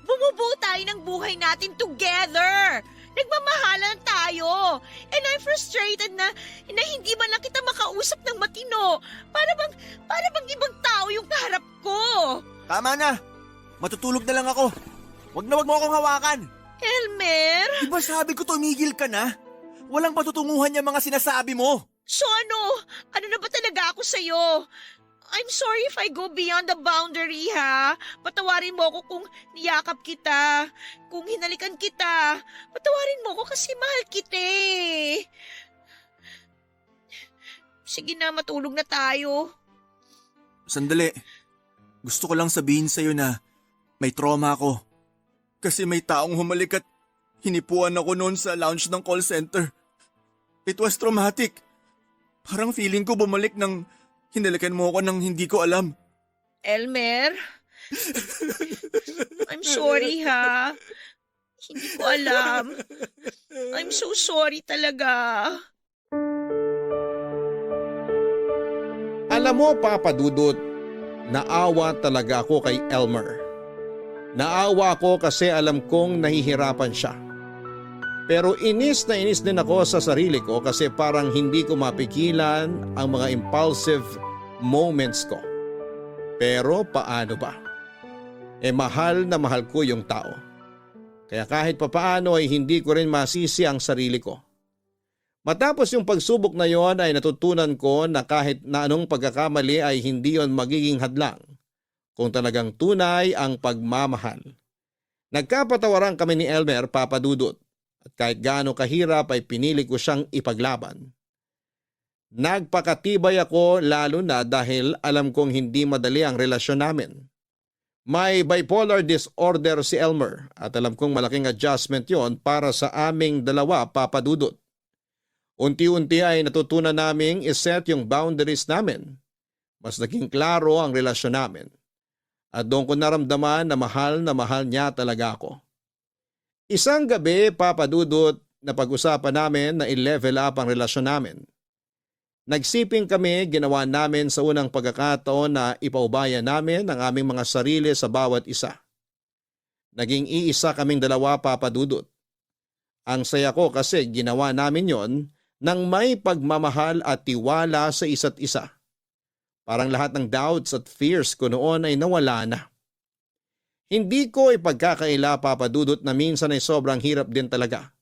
Bumubuo tayo ng buhay natin together. Nagmamahalan tayo. And I'm frustrated na hindi man lang kita makausap ng matino. Para bang ibang tao yung kaharap ko. Tama na. Matutulog na lang ako. Wag na wag mo akong hawakan. Elmer? Diba sabi ko tumigil ka na? Walang patutunguhan yung mga sinasabi mo. So ano? Ano na ba talaga ako sa'yo? I'm sorry if I go beyond the boundary, ha? Patawarin mo ako kung niyakap kita, kung hinalikan kita. Patawarin mo ako kasi mahal kita eh. Sige na, matulog na tayo. Sandali. Gusto ko lang sabihin sa'yo na may trauma ako. Kasi may taong humalik at hinipuan ako noon sa lounge ng call center. It was traumatic. Parang feeling ko bumalik nang hinalikan mo ako nang hindi ko alam. Elmer? I'm sorry, ha? Hindi ko alam. I'm so sorry talaga. Alam mo, Papa Dudut, naawa talaga ako kay Elmer. Naawa ako kasi alam kong nahihirapan siya. Pero inis na inis din ako sa sarili ko kasi parang hindi ko mapigilan ang mga impulsive moments ko. Pero paano ba? Mahal na mahal ko yung tao. Kaya kahit papaano ay hindi ko rin masisi ang sarili ko. Matapos yung pagsubok na yon ay natutunan ko na kahit na anong pagkakamali ay hindi yon magiging hadlang kung talagang tunay ang pagmamahal. Nagkapatawaran kami ni Elmer, Papa Dudut. At kahit gaano kahirap ay pinili ko siyang ipaglaban. Nagpakatibay ako lalo na dahil alam kong hindi madali ang relasyon namin. May bipolar disorder si Elmer at alam kong malaking adjustment yon para sa aming dalawa, Papa Dudut. Unti-unti ay natutunan naming iset yung boundaries namin. Mas naging klaro ang relasyon namin. At doon ko naramdaman na mahal niya talaga ako. Isang gabi, Papa Dudut, na pag-usapan namin na i-level up ang relasyon namin. Nagsiping kami, ginawa namin sa unang pagkakataon na ipaubaya namin ang aming mga sarili sa bawat isa. Naging iisa kaming dalawa, Papa Dudut. Ang saya ko kasi ginawa namin yon ng may pagmamahal at tiwala sa isa't isa. Parang lahat ng doubts at fears ko noon ay nawala na. Hindi ko ipagkakaila, Papa Dudut, na minsan ay sobrang hirap din talaga.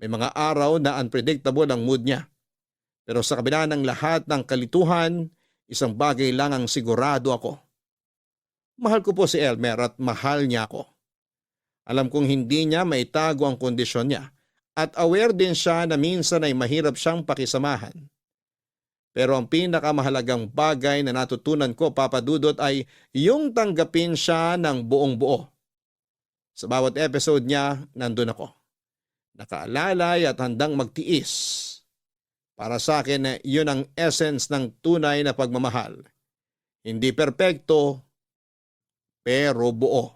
May mga araw na unpredictable ang mood niya. Pero sa kabila ng lahat ng kalituhan, isang bagay lang ang sigurado ako. Mahal ko po si Elmer at mahal niya ako. Alam kong hindi niya maitago ang kondisyon niya at aware din siya na minsan ay mahirap siyang pakisamahan. Pero ang pinakamahalagang bagay na natutunan ko, Papa Dudut, ay yung tanggapin siya ng buong buo. Sa bawat episode niya, nandun ako. Nakaalalay at handang magtiis. Para sa akin, yun ang essence ng tunay na pagmamahal. Hindi perpekto, pero buo.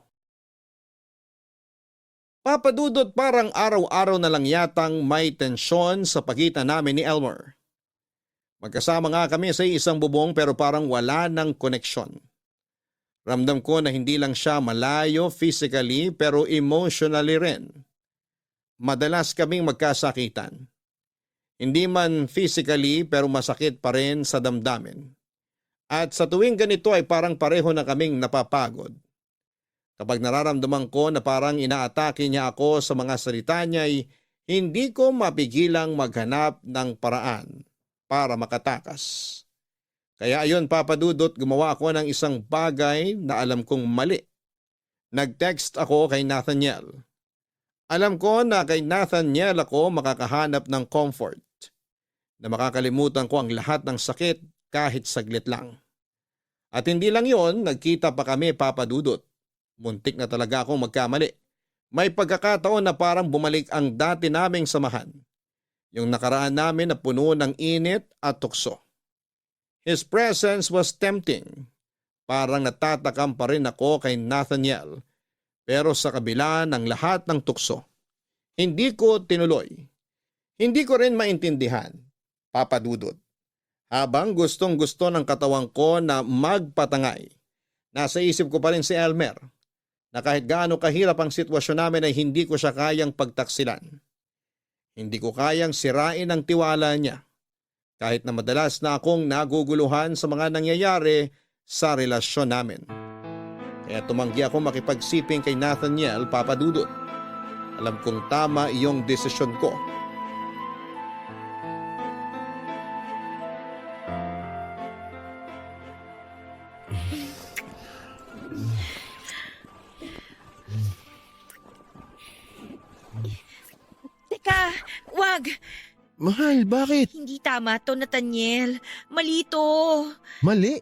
Papa Dudut, parang araw-araw na lang yatang may tensyon sa pagitan namin ni Elmer. Magkasama nga kami sa isang bubong pero parang wala ng koneksyon. Ramdam ko na hindi lang siya malayo physically pero emotionally rin. Madalas kaming magkasakitan. Hindi man physically pero masakit pa rin sa damdamin. At sa tuwing ganito ay parang pareho na kaming napapagod. Kapag nararamdaman ko na parang inaatake niya ako sa mga salita niya ay hindi ko mapigilang maghanap ng paraan para makatakas. Kaya ayun, Papa Dudut, gumawa ako ng isang bagay na alam kong mali. Nag-text ako kay Nathaniel. Alam ko na kay Nathaniel ako makakahanap ng comfort. Na makakalimutan ko ang lahat ng sakit kahit saglit lang. At hindi lang yon, nagkita pa kami, Papa Dudut. Muntik na talaga akong magkamali. May pagkakataon na parang bumalik ang dati naming samahan. Yung nakaraan namin na puno ng init at tukso. His presence was tempting. Parang natatakam pa rin ako kay Nathaniel. Pero sa kabila ng lahat ng tukso, hindi ko tinuloy. Hindi ko rin maintindihan, Papa Dudut. Habang gustong-gusto ng katawan ko na magpatangay, nasa isip ko pa rin si Elmer. Na kahit gaano kahirap ang sitwasyon namin ay hindi ko siya kayang pagtaksilan. Hindi ko kayang sirain ang tiwala niya. Kahit na madalas na akong naguguluhan sa mga nangyayari sa relasyon namin. Kaya tumanggi ako makipagsiping kay Nathaniel, Papa Dudut. Alam kong tama iyong desisyon ko. Teka, wag! Mahal, bakit? Hindi tama to, Nathaniel. Mali to. Mali.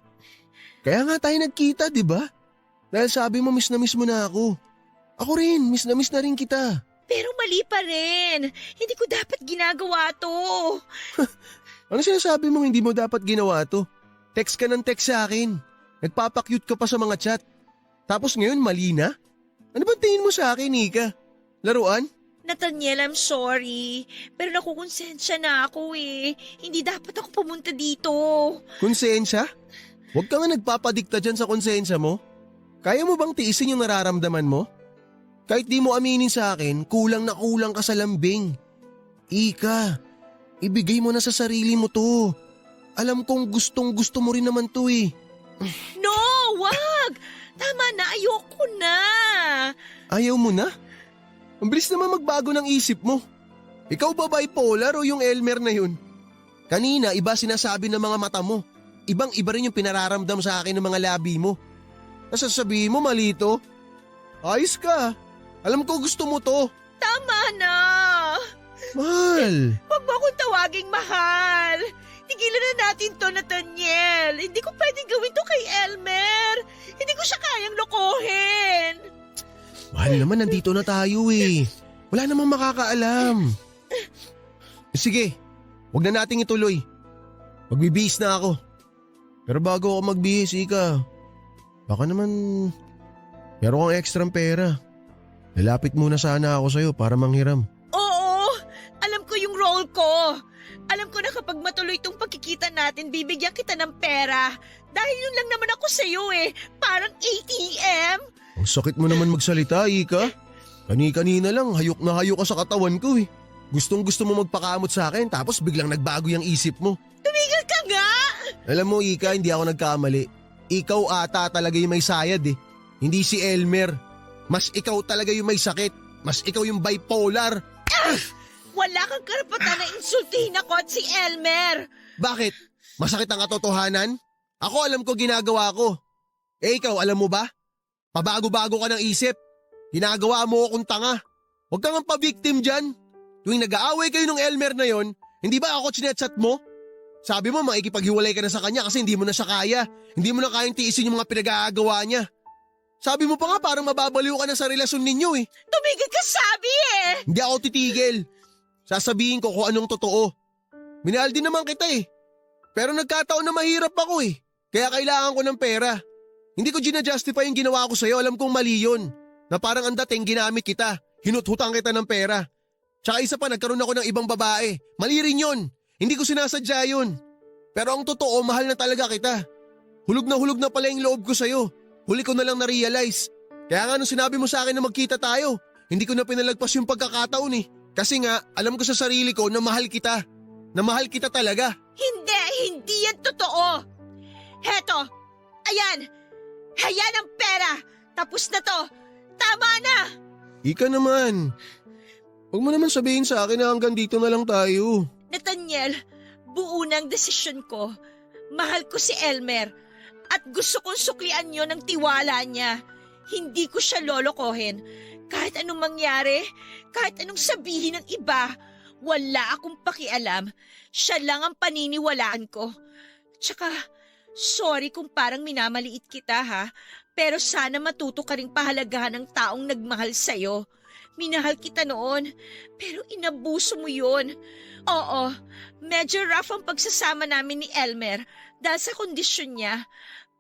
Kaya nga tayo nagkita, di ba? Dahil sabi mo miss mo na ako. Ako rin, miss na rin kita. Pero mali pa rin. Hindi ko dapat ginagawa to. Ano sinasabi mong hindi mo dapat ginawa to? Text ka ng text sa akin. Nagpapakyut ka pa sa mga chat. Tapos ngayon mali na? Ano ba tingin mo sa akin, Nika? Laruan? Nathaniel, I'm sorry. Pero nakukonsensya na ako eh. Hindi dapat ako pumunta dito. Konsensya? Huwag ka nga nagpapadikta dyan sa konsensya mo. Kaya mo bang tiisin yung nararamdaman mo? Kahit di mo aminin sa akin, kulang na kulang ka sa lambing. Ika, ibigay mo na sa sarili mo to. Alam kong gustong gusto mo rin naman to eh. No, wag! Tama na, ayoko na. Ayaw mo na? Ang bilis naman magbago ng isip mo. Ikaw ba bipolar o yung Elmer na yun? Kanina iba sinasabi ng mga mata mo. Ibang-iba rin yung pinararamdam sa akin ng mga labi mo. Nasasabihin mo mali to? Ayos ka. Alam ko gusto mo to. Tama na. Mahal. Huwag mo akong tawaging mahal. Tigilan na natin to, Nathaniel. Hindi ko pwedeng gawin to kay Elmer. Hindi ko siya kayang lokohin. Mahal naman, nandito na tayo eh. Wala namang makakaalam. Sige, wag na nating ituloy. Magbibihis na ako. Pero bago ako magbihis, Ika, baka naman meron kang ekstrang pera. Lalapit muna sana ako sa'yo para manghiram. Oo, alam ko yung role ko. Alam ko na kapag matuloy tong pagkikita natin, bibigyan kita ng pera. Dahil yun lang naman ako sa'yo eh. Parang ATM. Ang sakit mo naman magsalita, Ika. Kani-kanina lang, hayok na hayok ka sa katawan ko eh. Gustong gusto mo magpakamot sa akin tapos biglang nagbago yung isip mo. Tumigil ka nga! Alam mo Ika, hindi ako nagkamali. Ikaw ata talaga yung may sayad eh. Hindi si Elmer. Mas ikaw talaga yung may sakit. Mas ikaw yung bipolar. Wala kang karapatan na insultihin ako at si Elmer! Bakit? Masakit ang katotohanan? Ako alam ko ginagawa ko. Eh ikaw, alam mo ba? Pabago-bago ka ng isip. Ginagawa mo akong tanga. Huwag kang pa-victim dyan. Tuwing nag-aaway kayo ng Elmer na yon, hindi ba ako chinechat mo? Sabi mo makikipaghiwalay ka na sa kanya kasi hindi mo na siya kaya. Hindi mo na kayang tiisin yung mga pinag-aagawa niya. Sabi mo pa nga parang mababaliw ka na sa relasyon ninyo eh. Tumigil ka sabi eh! Hindi ako titigil. Sasabihin ko kung anong totoo. Minahal din naman kita eh. Pero nagkataon na mahirap ako eh. Kaya kailangan ko ng pera. Hindi ko gina-justify yung ginawa ko sa'yo. Alam kong mali yun. Na parang ang dating ginamit kita. Hinuthutang kita ng pera. Tsaka isa pa nagkaroon ako ng ibang babae. Mali rin yun. Hindi ko sinasadya yun. Pero ang totoo, mahal na talaga kita. Hulog na pala yung loob ko sa'yo. Huli ko na lang na-realize. Kaya nga nung sinabi mo sa akin na magkita tayo, hindi ko na pinalagpas yung pagkakataon eh. Kasi nga, alam ko sa sarili ko na mahal kita. Na mahal kita talaga. Hindi yan totoo! Heto, ayan! Ayan ang pera! Tapos na to! Tama na! Ika naman. Huwag mo naman sabihin sa akin na hanggang dito na lang tayo. Nathaniel, buo na ang desisyon ko. Mahal ko si Elmer at gusto kong suklian yon ng tiwala niya. Hindi ko siya lolokohin. Kahit anong mangyari, kahit anong sabihin ng iba, wala akong pakialam. Siya lang ang paniniwalaan ko. Tsaka, sorry kung parang minamaliit kita ha, pero sana matuto ka ring pahalagahan ng taong nagmahal sa'yo. Minahal kita noon, pero inabuso mo yon. Oo, medyo rough ang pagsasama namin ni Elmer dahil sa kondisyon niya.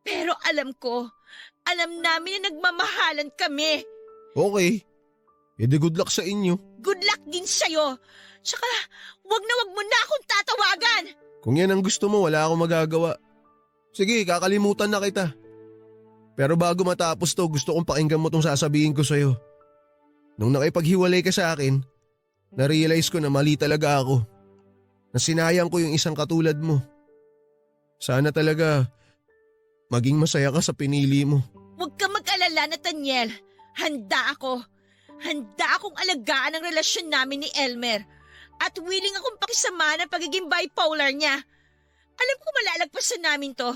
Pero alam namin na nagmamahalan kami. Okay. Edi good luck sa inyo. Good luck din sa'yo. Tsaka, wag mo na akong tatawagan. Kung yan ang gusto mo, wala akong magagawa. Sige, kakalimutan na kita. Pero bago matapos to, gusto kong pakinggan mo tong sasabihin ko sa'yo. Nung nakipaghiwalay ka sa akin, na-realize ko na mali talaga ako. Na sinayang ko yung isang katulad mo. Sana talaga maging masaya ka sa pinili mo. Huwag ka mag-alala, Nathaniel. Handa akong alagaan ang relasyon namin ni Elmer. At willing akong pakisama ng pagiging bipolar niya. Alam ko malalagpasan namin to.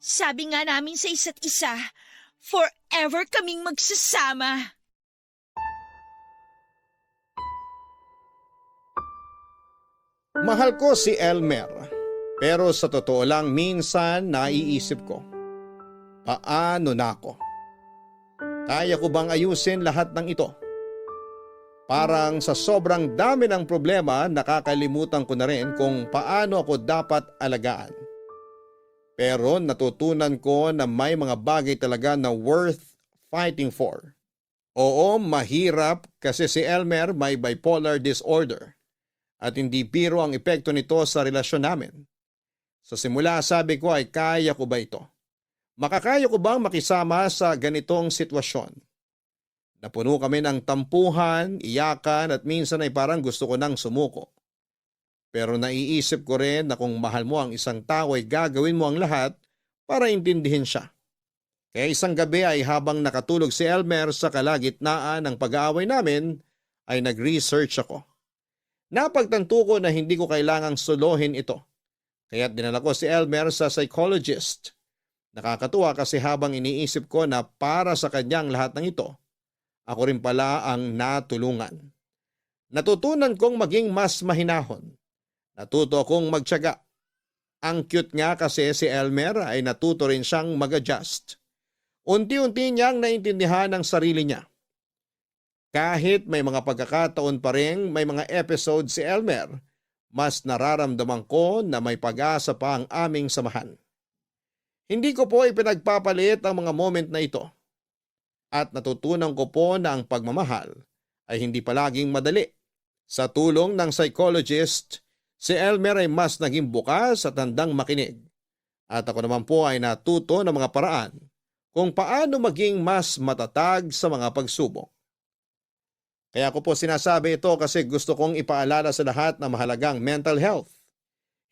Sabi nga namin sa isa't isa, forever kaming magsasama. Mahal ko si Elmer, pero sa totoo lang minsan naiisip ko, paano na ako? Kaya ko bang ayusin lahat ng ito? Parang sa sobrang dami ng problema, nakakalimutan ko na rin kung paano ako dapat alagaan. Pero natutunan ko na may mga bagay talaga na worth fighting for. Oo, mahirap kasi si Elmer may bipolar disorder. At hindi biro ang epekto nito sa relasyon namin. Sa simula sabi ko ay kaya ko ba ito? Makakaya ko bang makisama sa ganitong sitwasyon? Napuno kami ng tampuhan, iyakan at minsan ay parang gusto ko nang sumuko. Pero naiisip ko rin na kung mahal mo ang isang tao ay gagawin mo ang lahat para intindihin siya. Kaya isang gabi ay habang nakatulog si Elmer sa kalagitnaan ng pag-aaway namin ay nag-research ako. Napagtanto ko na hindi ko kailangang solohin ito. Kaya't dinala ko si Elmer sa psychologist. Nakakatuwa kasi habang iniisip ko na para sa kanyang lahat ng ito, ako rin pala ang natulungan. Natutunan kong maging mas mahinahon. Natuto akong magtiyaga. Ang cute nga kasi si Elmer ay natuto rin siyang mag-adjust. Unti-unti niyang naintindihan ang sarili niya. Kahit may mga pagkakataon pa rin may mga episode si Elmer, mas nararamdaman ko na may pag-asa pa ang aming samahan. Hindi ko po ipinagpapalit ang mga moment na ito. At natutunan ko po na ang pagmamahal ay hindi palaging madali. Sa tulong ng psychologist, si Elmer ay mas naging bukas at handang makinig. At ako naman po ay natuto ng mga paraan kung paano maging mas matatag sa mga pagsubok. Kaya ko po sinasabi ito kasi gusto kong ipaalala sa lahat na mahalagang mental health.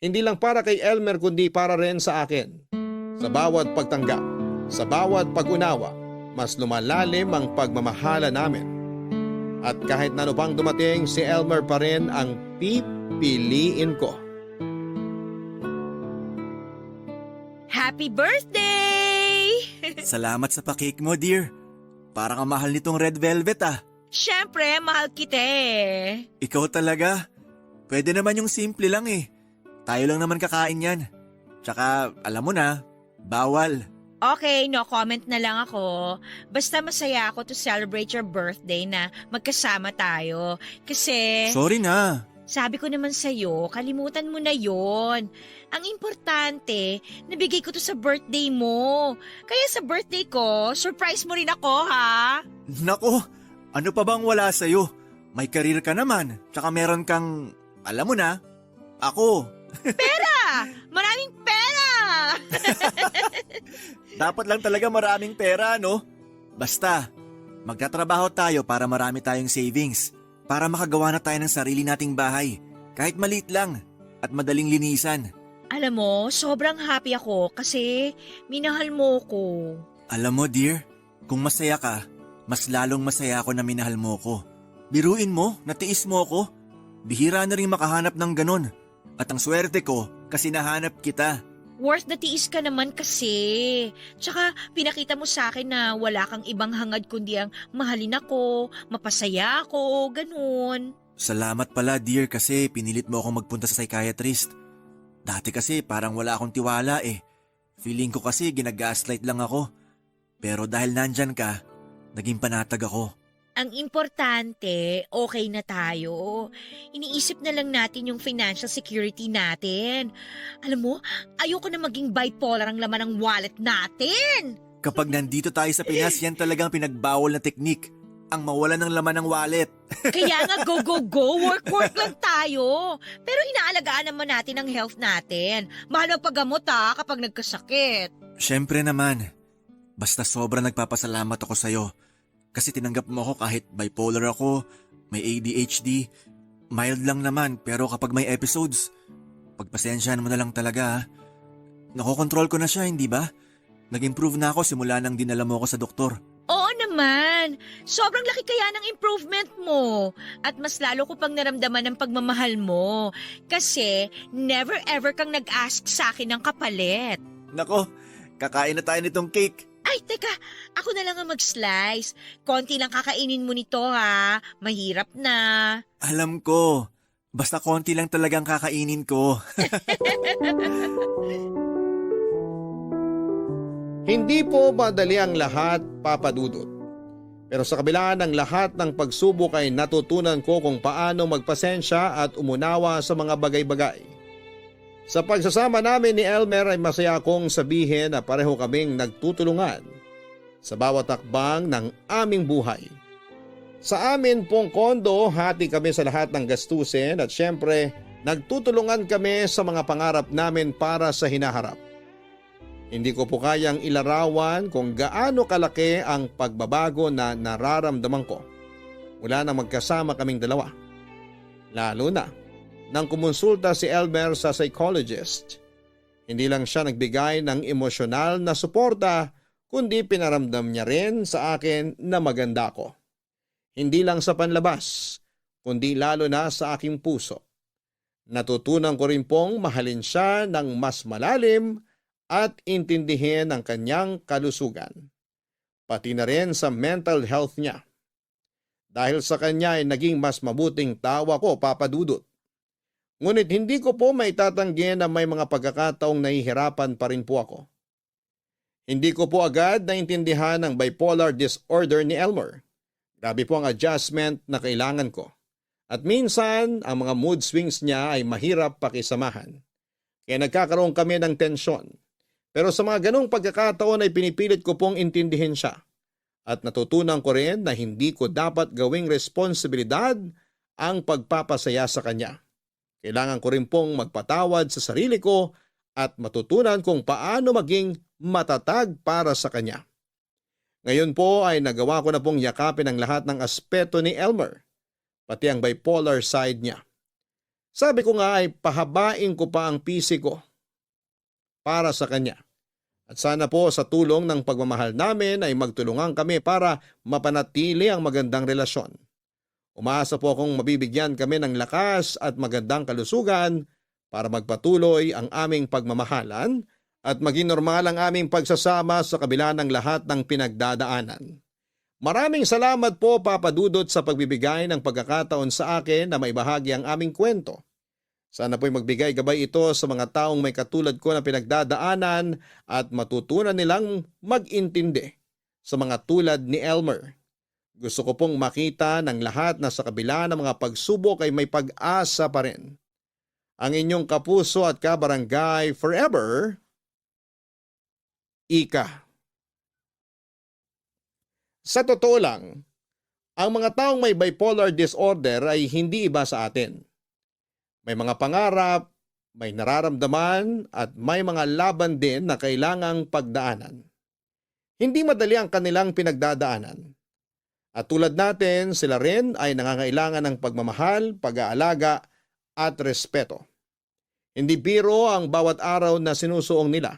Hindi lang para kay Elmer kundi para rin sa akin. Sa bawat pagtanggap, sa bawat pag-unawa, mas lumalalim ang pagmamahala namin. At kahit na ano pang dumating, si Elmer pa rin ang pipiliin ko. Happy birthday! Salamat sa pa-cake mo, dear. Parang ang mahal nitong red velvet ah. Siyempre, mahal kita eh. Ikaw talaga. Pwede naman yung simple lang eh. Tayo lang naman kakain yan. Tsaka, alam mo na, bawal. Okay, no comment na lang ako. Basta masaya ako to celebrate your birthday na magkasama tayo. Kasi, Sorry na. sabi ko naman sa'yo, kalimutan mo na yon. Ang importante, nabigay ko to sa birthday mo. Kaya sa birthday ko, surprise mo rin ako ha. Nako, ano pa bang wala sa'yo? May karir ka naman. Tsaka meron kang, alam mo na, ako. Maraming pera! Dapat lang talaga maraming pera, no? Basta, magtatrabaho tayo para marami tayong savings. Para makagawa na tayo ng sarili nating bahay. Kahit maliit lang at madaling linisan. Alam mo, sobrang happy ako kasi minahal mo ko. Alam mo, dear, kung masaya ka, mas lalong masaya ako na minahal mo ko. Biruin mo, natiis mo ako. Bihira na rin makahanap ng ganon. At ang swerte ko kasi nahanap kita. Worth the tiis ka naman kasi. Tsaka pinakita mo sa akin na wala kang ibang hangad kundi ang mahalin ako, mapasaya ako, ganun. Salamat pala, dear, kasi pinilit mo akong magpunta sa psychiatrist. Dati kasi parang wala akong tiwala eh. Feeling ko kasi ginagaslight lang ako. Pero dahil nandyan ka, naging panatag ako. Ang importante, okay na tayo. Iniisip na lang natin yung financial security natin. Alam mo, ayoko na maging bipolar ang laman ng wallet natin. Kapag nandito tayo sa Pinas, yan talagang pinagbawal na teknik. Ang mawalan ng laman ng wallet. Kaya nga go, go, go, work lang tayo. Pero inaalagaan naman natin ang health natin. Mahal magpagamot kapag nagkasakit. Siyempre naman. Basta sobrang nagpapasalamat ako sa'yo. Kasi tinanggap mo ako kahit bipolar ako, may ADHD. Mild lang naman pero kapag may episodes, pagpasensyahan mo na lang talaga. Nakokontrol ko na siya, hindi ba? Nag-improve na ako simula nang dinala mo ako sa doktor. Oo naman. Sobrang laki kaya ng improvement mo. At mas lalo ko pang naramdaman ng pagmamahal mo. Kasi never ever kang nag-ask sa akin ng kapalit. Nako, kakain na tayo nitong cake. Ay, teka. Ako na lang ang mag-slice. Konti lang kakainin mo nito ha. Mahirap na. Alam ko. Basta konti lang talagang kakainin ko. Hindi po madali ang lahat, Papa Dudut. Pero sa kabila ng lahat ng pagsubok ay natutunan ko kung paano magpasensya at umunawa sa mga bagay-bagay. Sa pagsasama namin ni Elmer ay masaya akong sabihin na pareho kaming nagtutulungan sa bawat takbang ng aming buhay. Sa amin pong kondo, hati kami sa lahat ng gastusin at syempre nagtutulungan kami sa mga pangarap namin para sa hinaharap. Hindi ko po kayang ilarawan kung gaano kalaki ang pagbabago na nararamdaman ko mula na magkasama kaming dalawa. Lalo na nang kumonsulta si Elmer sa psychologist. Hindi lang siya nagbigay ng emosyonal na suporta kundi pinaramdam niya rin sa akin na maganda ako. Hindi lang sa panlabas kundi lalo na sa aking puso. Natutunan ko rin pong mahalin siya ng mas malalim at intindihin ang kanyang kalusugan. Pati na rin sa mental health niya. Dahil sa kanya ay naging mas mabuting tao ako, Papa Dudut. Ngunit hindi ko po maitatanggi na may mga pagkakataong nahihirapan pa rin po ako. Hindi ko po agad naintindihan ang bipolar disorder ni Elmer. Grabe po ang adjustment na kailangan ko. At minsan, ang mga mood swings niya ay mahirap pakisamahan. Kaya nagkakaroon kami ng tensyon. Pero sa mga ganong pagkakataon ay pinipilit ko pong intindihin siya. At natutunan ko rin na hindi ko dapat gawing responsibilidad ang pagpapasaya sa kanya. Kailangan ko rin pong magpatawad sa sarili ko at matutunan kung paano maging matatag para sa kanya. Ngayon po ay nagawa ko na pong yakapin ang lahat ng aspeto ni Elmer. pati ang bipolar side niya. Sabi ko nga ay pahabain ko pa ang PC ko para sa kanya. At sana po sa tulong ng pagmamahal namin ay magtulungan kami para mapanatili ang magandang relasyon. Umaasa po akong mabibigyan kami ng lakas at magandang kalusugan para magpatuloy ang aming pagmamahalan at maging normal ang aming pagsasama sa kabila ng lahat ng pinagdadaanan. Maraming salamat po Papa Dudut sa pagbibigay ng pagkakataon sa akin na maibahagi ang aming kwento. Sana po'y magbigay gabay ito sa mga taong may katulad ko na pinagdadaanan at matutunan nilang mag-intindi sa mga tulad ni Elmer. Gusto ko pong makita ng lahat na sa kabila ng mga pagsubok ay may pag-asa pa rin. Ang inyong kapuso at kabarangay forever, Ika. Sa totoo lang, ang mga taong may bipolar disorder ay hindi iba sa atin. May mga pangarap, may nararamdaman at may mga laban din na kailangang pagdaanan. Hindi madali ang kanilang pinagdadaanan. At tulad natin, sila rin ay nangangailangan ng pagmamahal, pag-aalaga at respeto. Hindi biro ang bawat araw na sinusuong nila,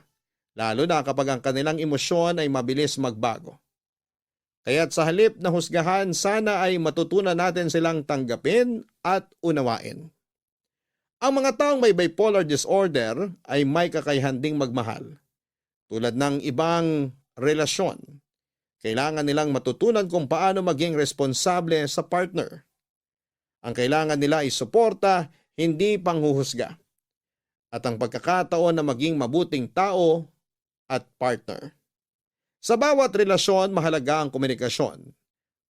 lalo na kapag ang kanilang emosyon ay mabilis magbago. Kaya't sa halip na husgahan, sana ay matutunan natin silang tanggapin at unawain. Ang mga taong may bipolar disorder ay may kakayahan ding magmahal. Tulad ng ibang relasyon, kailangan nilang matutunan kung paano maging responsable sa partner. Ang kailangan nila ay suporta, hindi panghuhusga. At ang pagkakataon na maging mabuting tao at partner. Sa bawat relasyon, mahalaga ang komunikasyon,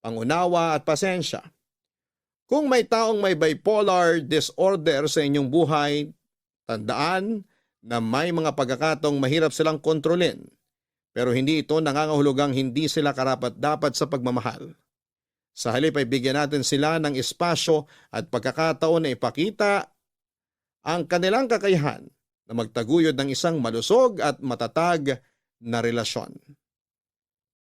pangunawa at pasensya. Kung may taong may bipolar disorder sa inyong buhay, tandaan na may mga pagkakataong mahirap silang kontrolin, pero hindi ito nangangahulugang hindi sila karapat-dapat sa pagmamahal. Sa halip ay bigyan natin sila ng espasyo at pagkakataon na ipakita ang kanilang kakayahan na magtaguyod ng isang malusog at matatag na relasyon.